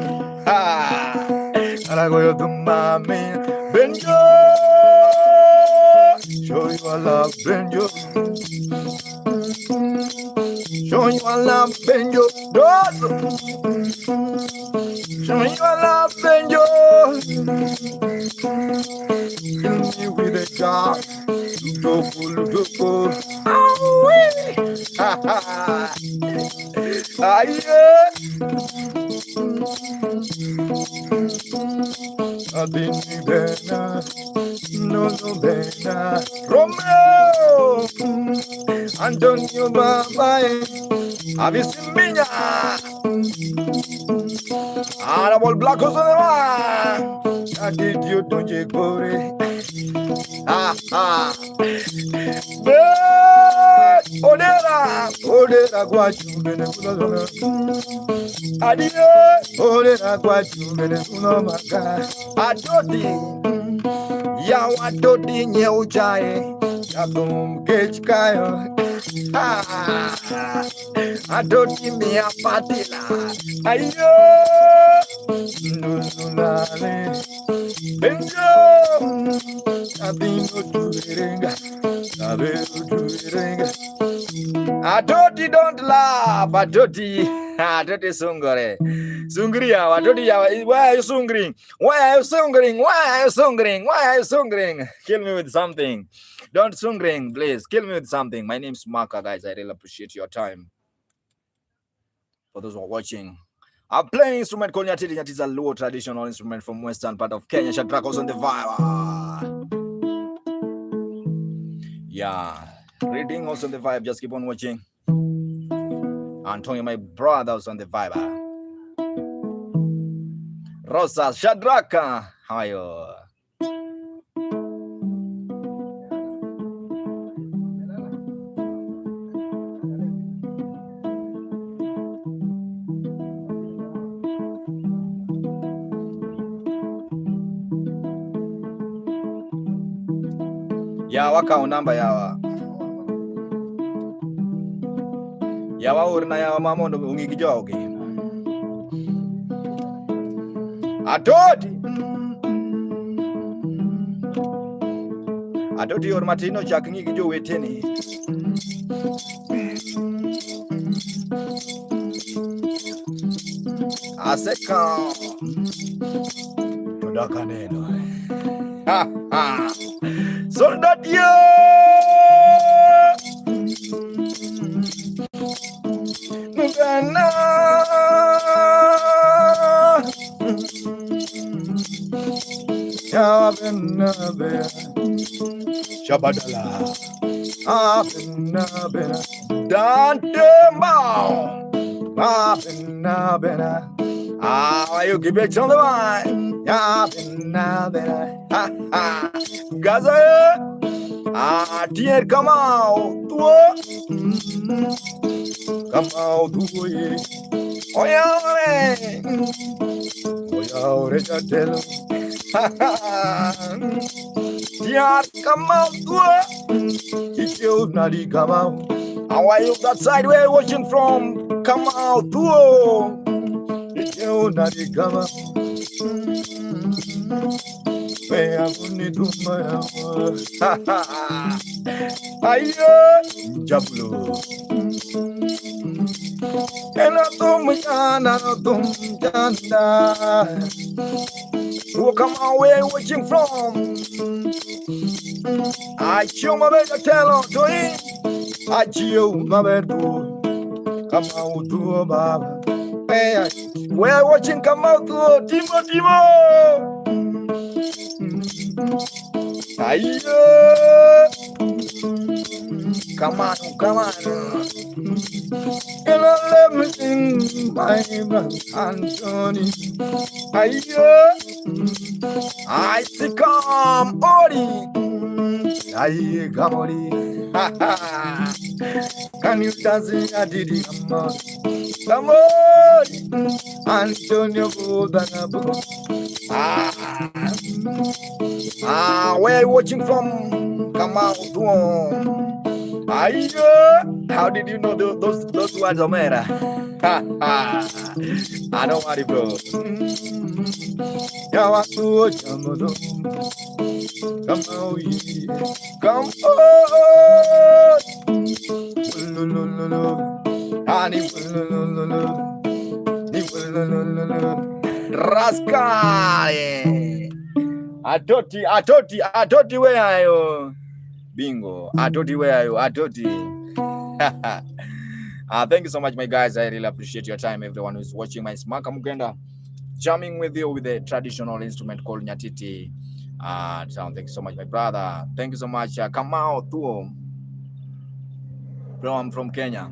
aragoyo dumanga minha Benjo show you love Benjo show you love Benjo show you love Benjo kill me with a jar Ludopo aye Adini bena no bena Romeo Antonio Babae Avisi Minya Arabol Blackos on the one I did you don't you go Odera guachumene kulazona Adie Odera guachumene kunomaka Adodi Ya wadodi nye ujae Yakum kechikayo Adoti mi apatila. Ayo. Nulale. Benjo. Abino tuirenga. Abino tuirenga. Adoti don't laugh. Adoti. Adoti sungore. Sungria. Adoti yawa. Why are you sungring? Why are you sungring? Why are you sungring? Why are you sungring? Kill me with something. Don't sungring, please. Kill me with something. My name's Maka, guys. I really appreciate your time. For those who are watching, I'm playing instrument called Nyatiti. Nyatiti is a low traditional instrument from western part of Kenya. Shadrach on the vibe. Yeah. Reading also on the vibe. Just keep on watching. Antonio, my brother, was on the vibe. Rosa, Shadrach. How are you? Yawa ka namba yawa. Yawa urna yawa mama ndo ungi kijogi. Adoti or matino chak ngi kijo weteni. Aseka. Todaka neno. Soldatio. Nugana. Yabenabe. Shabadala. Abenabena. Dante Mao. Abenabena. You keep it on the line. Abenabena. Ha ha. Gaza. Tier come out. Come out. Oh yeah. Oh yeah. Recatelo. Tier come out. It's you, Nadi, come out. How are you that side where you're watching from? Come out, too. It's you, Nadi, come out. Where I'm going to my house. Ayo, Jablo. And I don't who come out where you're watching from? I show my better tell to him. I chill my bed. Come out to a bar. Hey, we're watching come out to Timo. Ayo. Come on. And let me sing my brother Anthony. Ayo. I see come Ori. Aye, Gamori. Can you dance in a diddy? Come on, Antonio Budanabo. Where are you watching from? Come out. How did you know those words are made? I don't worry, bro. Come on, come on. Rascal. Atoti, where are you? Bingo. Atoti, where are you? Atoti. Thank you so much, my guys. I really appreciate your time. Everyone who's watching my Smaka Mugenda, jamming with you with a traditional instrument called Nyatiti. Thank you so much, my brother. Thank you so much. Come out too. Bro, I'm from Kenya.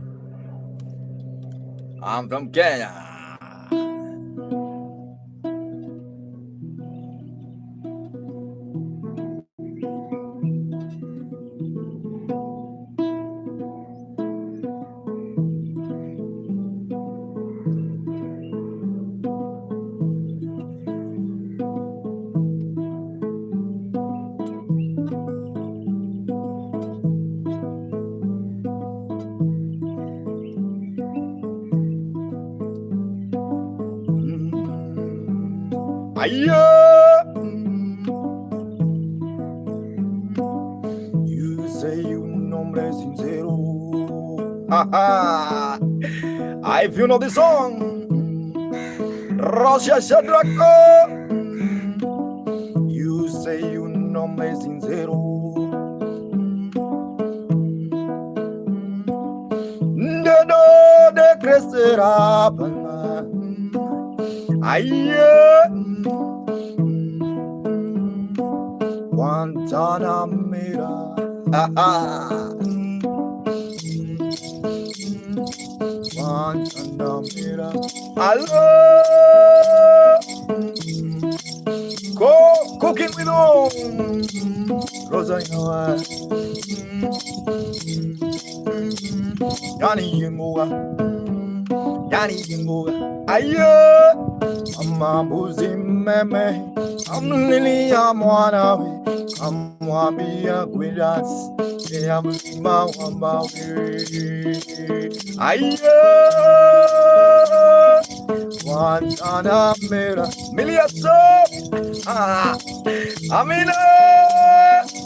You say you nombre sincero. If you know the song, Rosia Shadrako. You say you nombre sincero. De crecerá, Guantanamera. Guantanamera. Hello. Cooking with Rosa, you know Yanni Yingoa. Amambuzi meme, amnili amwanawe, amwambia kwidas, amlima wambawe. Guantanamera, miliaso, amina,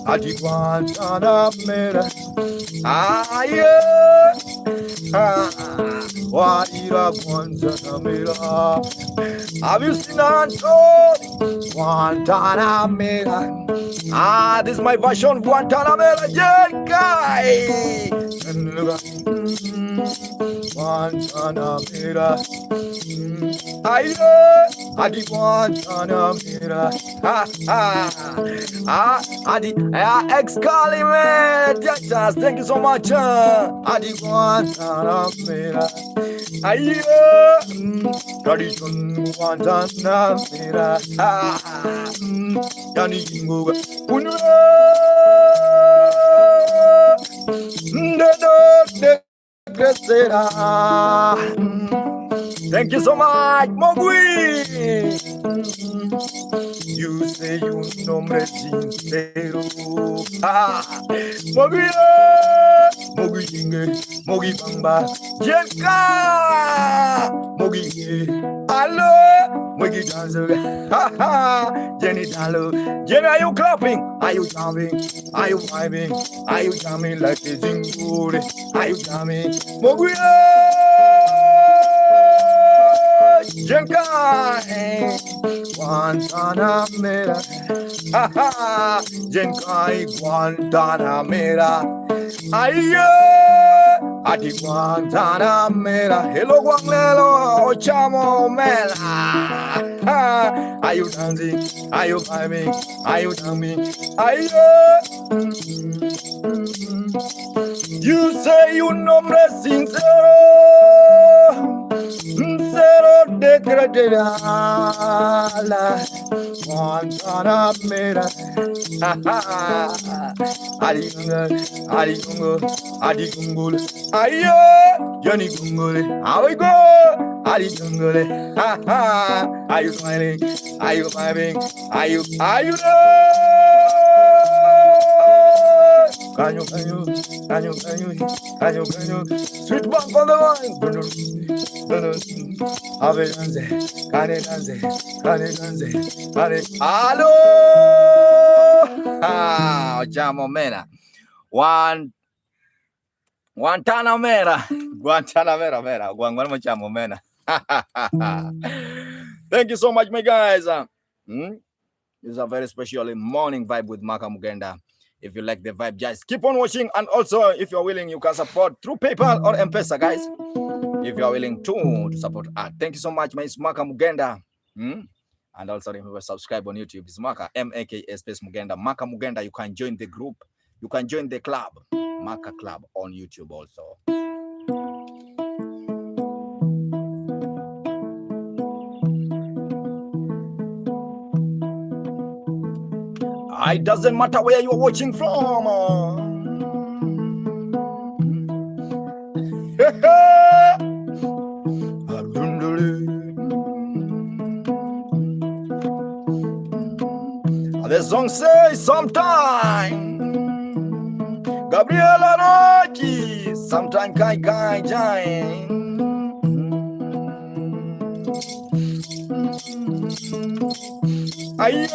adi Guantanamera, Guadira Guantanamera. Have you seen Anton? Guantanamera. This is my version. Guantanamera. Jenkai. Guantanamera. Adi Guantanamera. Adi Excalibur. Thank you so much. Adi Guantanamera. Tradition Guantanamera. Yani Muga. Thank you so much, Mogui. You say you nombre sincero. Mogui, Mogui Jingle, Mogi Bamba, Jenka, Mogi, hello, Mogi Dancer, Jenny Dalo. Jenny, are you clapping? Are you jumping? Are you vibing? Are you jamming like a jingle? Are you jamming? Mogui, Jenka, Guantanamera, Jenkai Guantanamera. Adi Guantanamera. Hello Guanlelo, Ochamo Mela. Are you dancing? Are you vibing? Are you jumping? You say you nombre sincero. Sincero de Gradela. Guantanamera. Adi Gungul, Johnny Gungul, how we go? Adi Gungul, are you smiling? Are you vibing? Are you Can you, sweet bump on the line. Have it dance, can it dance, hello, Chamo Mena. Guantanamera, Chamo Mena. Thank you so much, my guys. This is a very special morning vibe with Maka Mugenda. If you like the vibe, just keep on watching. And also, if you're willing, you can support through PayPal or M-Pesa, guys. If you're willing to support art. Thank you so much, my Maka Mugenda. And also remember, subscribe on YouTube. It's Maka, M-A-K-A space Mugenda. Maka Mugenda, you can join the group. You can join the club. Maka Club on YouTube also. It doesn't matter where you're watching from. The song says sometime Gabriela Rocky, sometime Kai Jai. Ayo,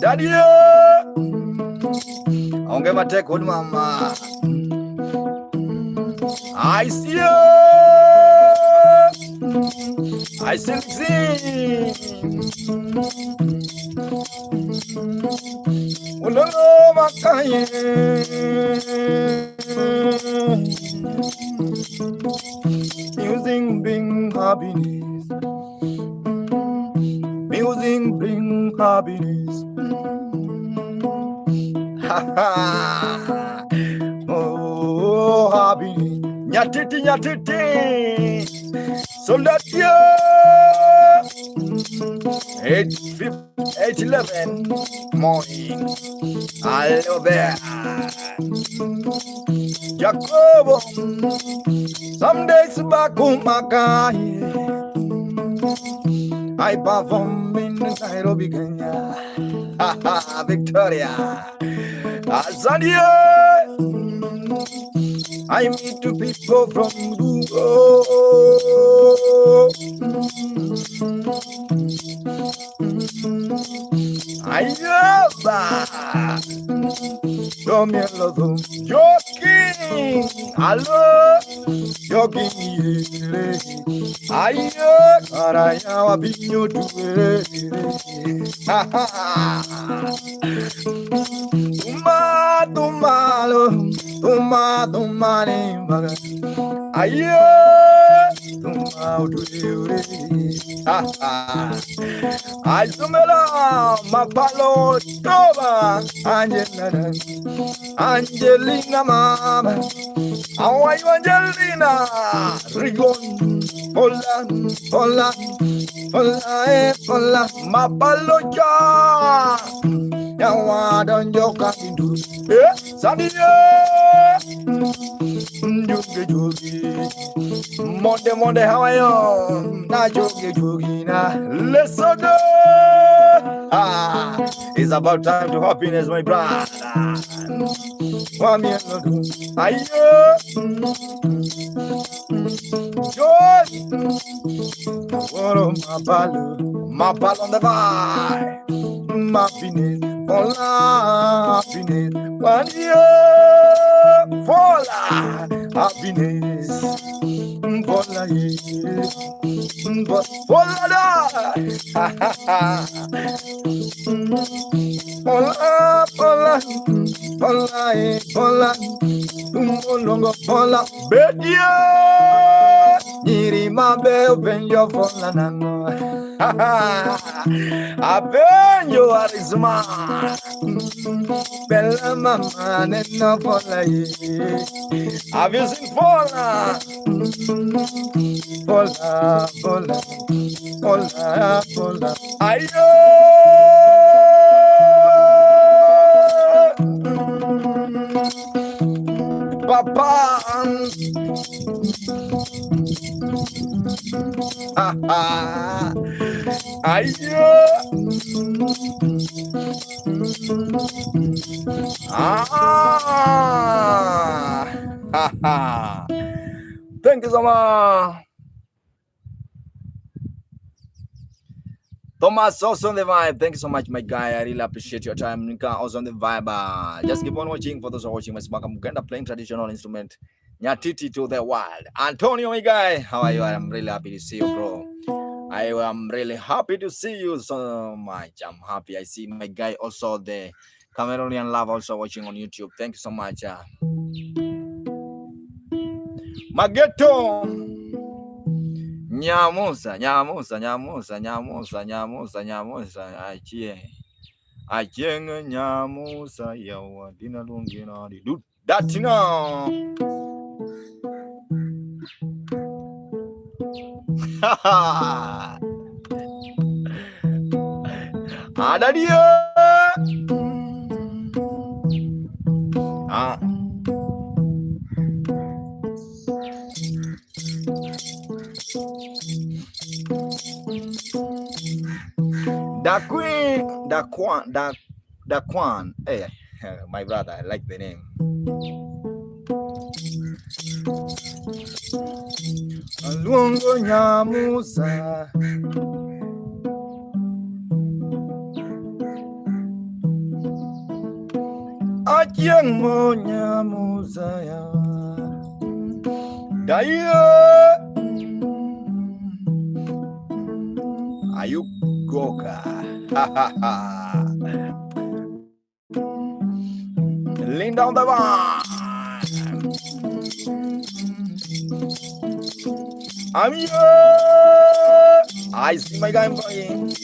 daddy, onge mate good mama. I see you. I still see. Uno makaye. Music bring happiness. Music bring happiness. Ha ha. Oh, happiness. Nyatiti, nyatiti. Soldatio. 8:11 morning. Hello there. Jacobo. Some days back on my guy. I perform in Nairobi, Kenya. Victoria. Azania. I meet two people from Show me a love, joking. Hello, joking. Ayo, karaya wabinyo tuwe. Tumani maga. Ayo, tuwe. Azumela mapalo toba Angelina mama Awayo Angelina Rigon Hola mapalo ja Yawa don joka kindu Sadiye Jogi Monde how are you? Na jogi na let's go. It's about time to happiness, my brother. Ayo, joy. Oh, my pal on the vibe. Happiness, happiness. One year, happiness. Pola, bedia. Niri mabe open your phone nango. Abenyo arizma. Bella mama nena pola ye. Have you seen pola? Pola. Ayo. Papa. Ayo. Thank you so much. Thomas, also on the vibe. Thank you so much, my guy. I really appreciate your time. Nika, also on the vibe. Just keep on watching. For those who are watching, my Muganda playing traditional instrument. Nyatiti to the world. Antonio, my guy, how are you? I'm really happy to see you, bro. I am really happy to see you so much. I'm happy. I see my guy also, the Cameroonian love, also watching on YouTube. Thank you so much. Mageto. Nyamusa. Achenga nyamusa yawa dina lungina di do that now. Ada dia. Daquan. Hey, my brother, I like the name. Luongo nyamusa Achieng mo nyamusa ya Daya Ayuk goka Lean down the bar I'm here. I see my guy playing.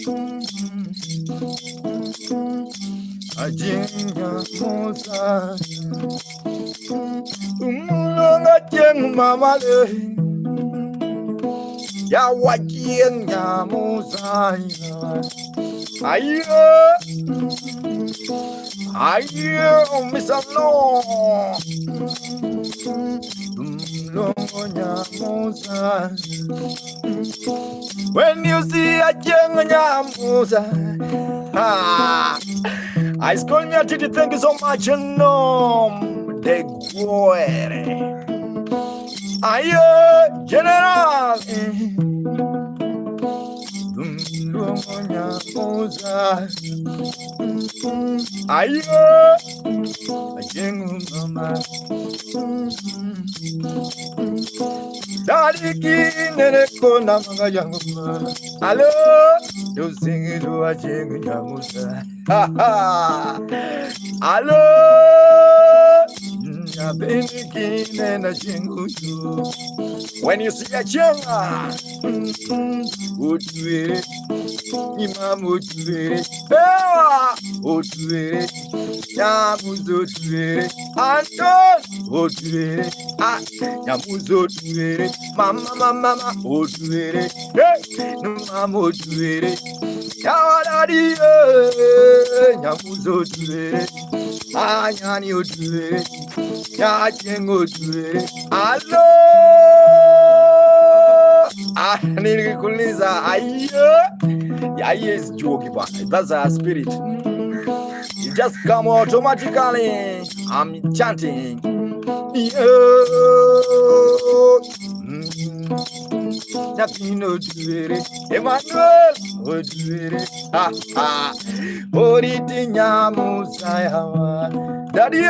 Ajinga mosa, umulonga jeng mamale. Ya wajinga mosa, ayo, Miss Long. When you see a young nyamusa, I call Nyatiti, thank you so much. No, de guere. Ayo, general. Nyamusa, ayo, young mama. Daddy kinere kona manga yanguma. Hello, you sing it to a jing yamusa. Ha ha. Hello, ya beni kinena jinguju. When you see a chenga, would you it? Imam would you it? Would you it? Yamuzo to it. Anton would you it? Yamuzo to it. Mama would you it? Mama would you it? Yadadi Yamuzo to it. Anyani would you it? Yacheng would you it? Hello. Nilikuuliza aye is joking, that's a spirit. You just come automatically. I'm chanting. Napino duere, Emmanuel duere. Oriti nyamusa yawa. Daddy.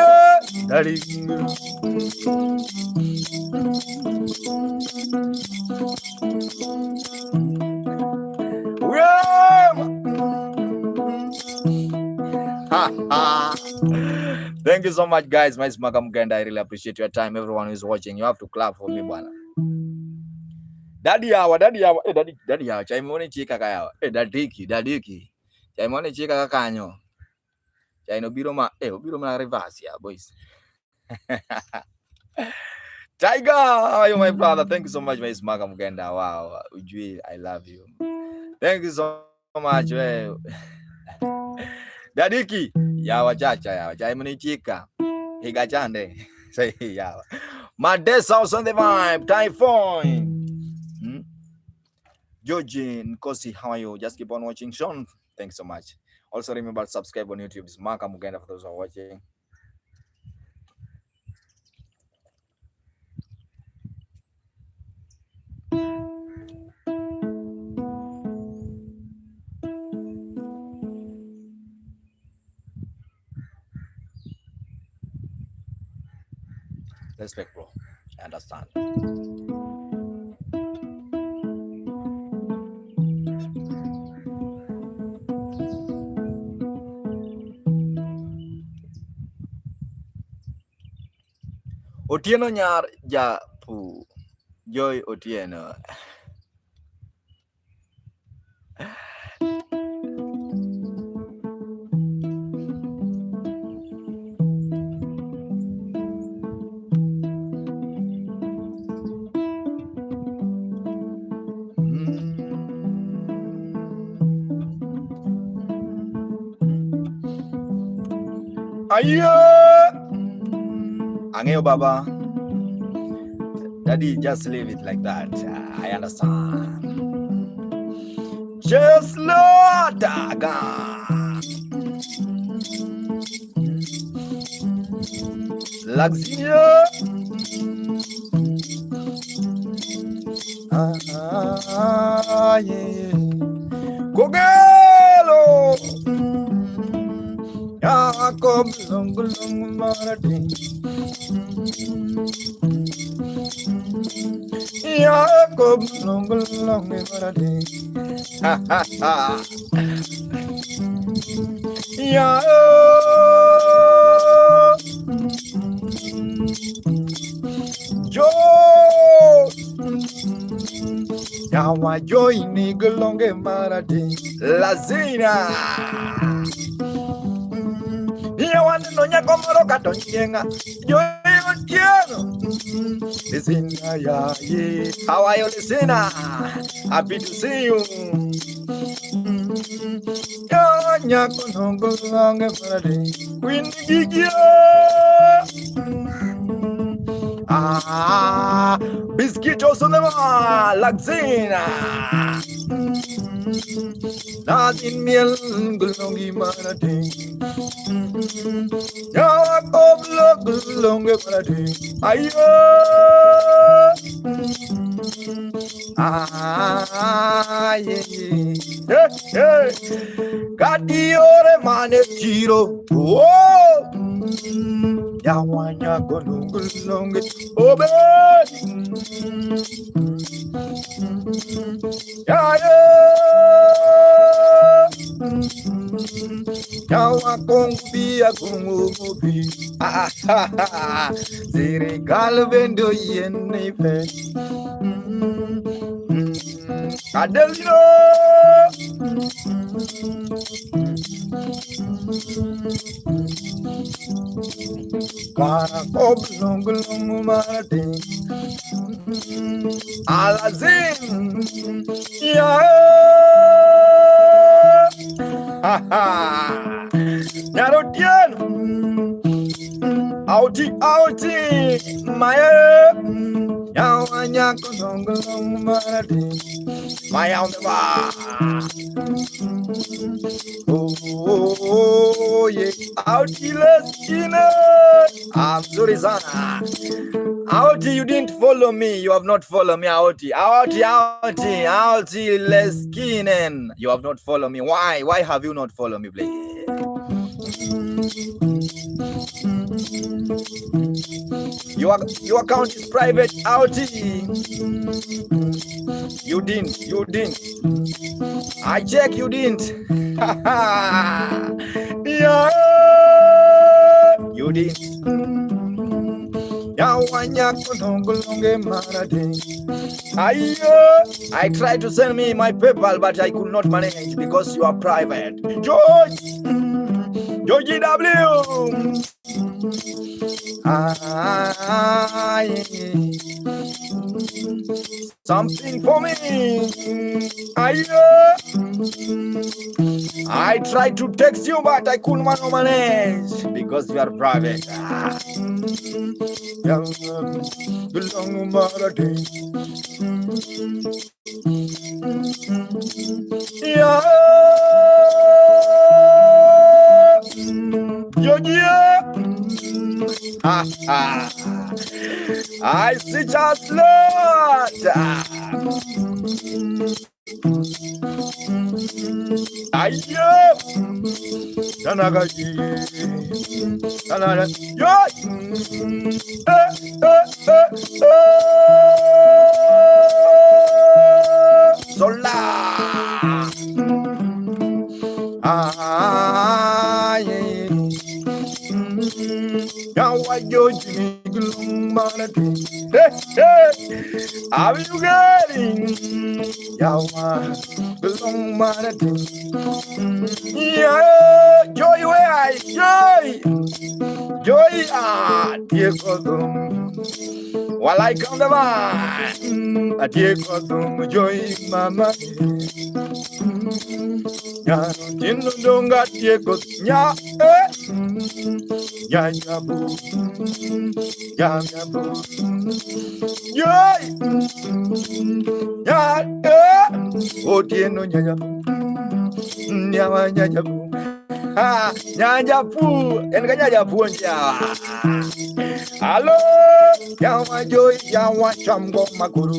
Thank you so much, guys. My Muganda, I really appreciate your time. Everyone who is watching, you have to clap for me, bwana. Daddy yawa, daddy yawa. Chaimone chika kayawa. Dadiki. Chaimone chika kakanyo. Chaino biroma, obiro ma reverse ya, boys. Tiger, you're my brother. Thank you so much, my Muganda. Wow, Ujui, I love you. Thank you so much. Dadiki, yawa chacha, chaimone chika. Higachande. Say yawa. My desk house on the vibe. Typhoon. Georgie Nkosi, how are you? Just keep on watching. Sean, thanks so much. Also remember to subscribe on YouTube. It's Mark Muganda for those who are watching. Respect, bro. I understand. Otieno nyar japu Joy Otieno. Ayo, Angeo Baba. Daddy, just leave it like that. I understand. Just Lord Daga. Laxia. yeah. Kogelo Jacob long marade Jacob long marade ha ha ha ya yo Yawa joy ni gelonge marade lazina Yawa no nyako moro katonyenga joy otieno Lizina ya ye how are you Lizina happy to see you Yawa nyako no gelonge marade winigigio Biscuito sonema Laxina Natin miel gulongi manate Ya koblo gulongi manate Ayo yeah Katiore mane chiro oh Yawanya gulongi obe Yawa kongbia kongubi Zere galvendo yenepe Adelino Para koblong mate Alazin Ya Narotian Outi Maya Yawanya konong mate Maya on the bar Oh yeah Outi Leskina I'm Surizana Aoti, you didn't follow me. You have not followed me, Aoti. Aoti, Leskinen. You have not followed me. Why? Why have you not followed me, please? Your account is private, Aoti. You didn't. I check, you didn't. Yeah. You didn't. I tried to send me my PayPal, but I could not manage because you are private. George W. Something for me. I tried to text you, but I couldn't manage because you are private. I see just Lord. Ayo, Tanagaji, Tanara, yo, Sola, how are you getting? Yawa, belong manati. Yeah, joy, where joy, dear Godum. While I come the man, a dear Godum, joy, mama. Donga, dear God, ya, yabu, Yay! Oh, dear, no, Nyajabu. Nyajapu, and Gajapu, Hello, Yawa Joy, Yawa Chambo Makuru.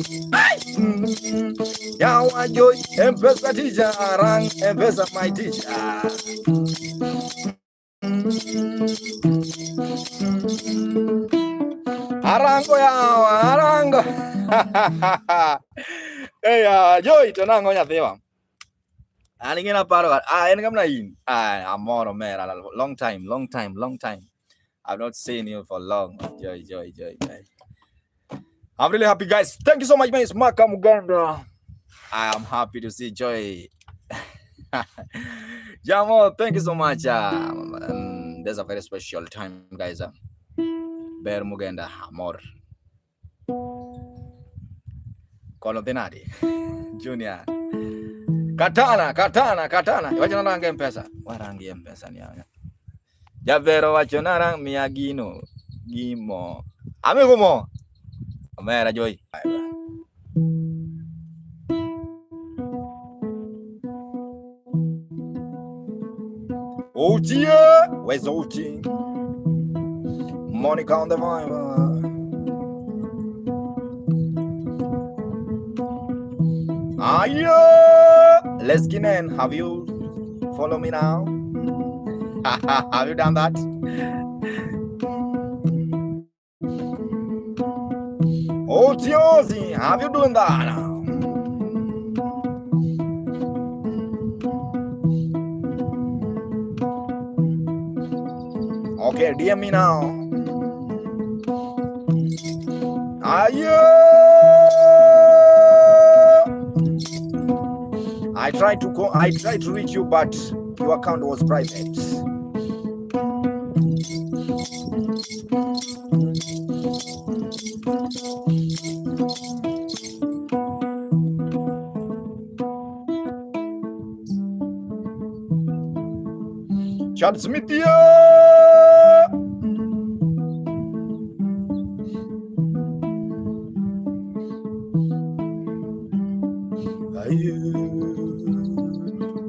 Yawa joy, Empress teacher, rang, Empress my teacher. Arango yawa, arango. Hey, joy, tonango nyathewa. Aningena paro, en kamna in. Amoro mera, long time. I've not seen you for long. Joy. I'm really happy, guys. Thank you so much, man. It's Maka Muganda. I am happy to see Joy. Jamo, thank you so much. There's a very special time, guys. Bear Muganda, amor. Kolotenadi. Junior. Katana. Wachana rangi mpesa. Warangi mpesa ni haya. Javero wachona rangi miyagino. Gimo. Amigumo. Mera Joy. Oti, where's Oti? Monica on the vibe. Let's get in. Have you follow me now? Have you done that? Ozzy, have you done that now? Okay, DM me now. I tried to reach you, but your account was private. Chad Smith,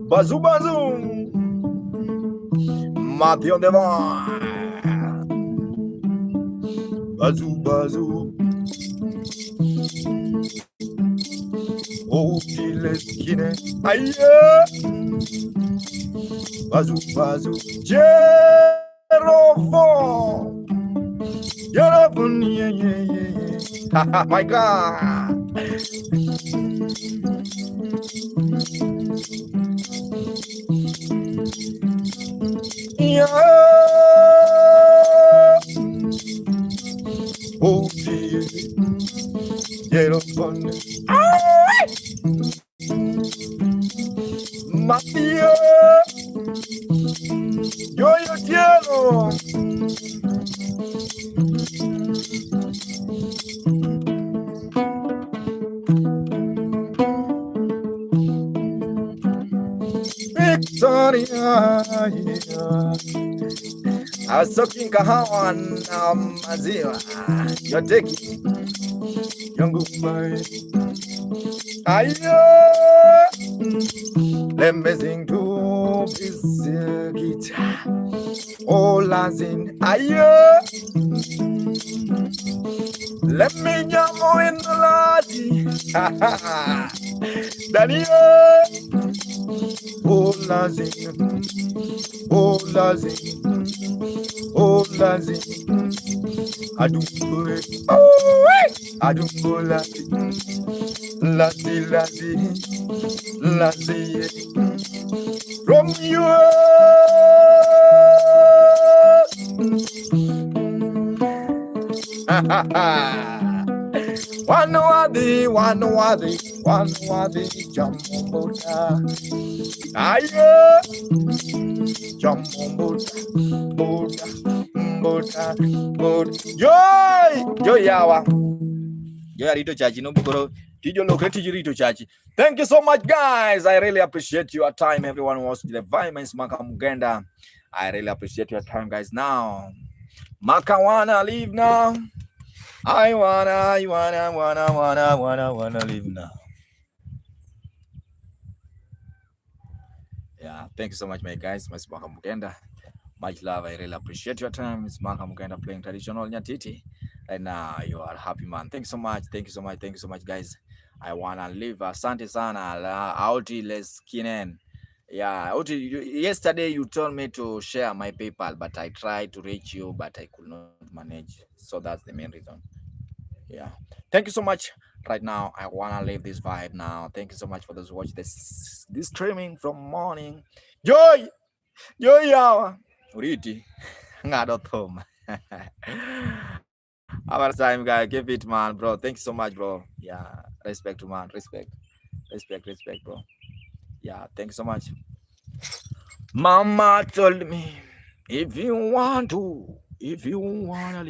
Bazoo, Matthew Devon, Bazoo. Oh, let's get it. Bazoo, Jerovan, yeah. My God. Oh, dear. Jerovan. Matthew. Yo quiero. Victoria, I was talking kahawa na maziwa. You're taking young boy. Let me sing to this guitar. Oh, Lazin, let me jam in the lazy. Daddy, oh, Lazin, I do it. I do Lazy, from you. One worthy, Jambuta. Joy yawa. Joy Rito Chachi no bukoro. Tijo no kreti Rito Chachi. Thank you so much, guys. I really appreciate your time. Everyone wants the Vimans Maka Muganda. I really appreciate your time, guys. Now, Maka wanna leave now. I wanna leave now. Yeah, thank you so much, my guys. My Maka Muganda. Much love. I really appreciate your time. It's Maka Muganda playing traditional Nyatiti. And now you are happy, man. Thank you so much, guys. I wanna leave. Asante sana Auti Leskinen. Yeah, Auti, yesterday you told me to share my PayPal, but I tried to reach you, but I could not manage. So that's the main reason. Yeah. Thank you so much. Right now, I wanna leave this vibe now. Thank you so much for those watch this streaming from morning. Joy! Joy hour. Uriti. Ngadothom. Have a nice time, guys. Keep it, man, bro. Thank you so much, bro. Yeah. Respect, man. Respect. Respect, bro. Yeah. Thank you so much. Mama told me, if you want to, if you wanna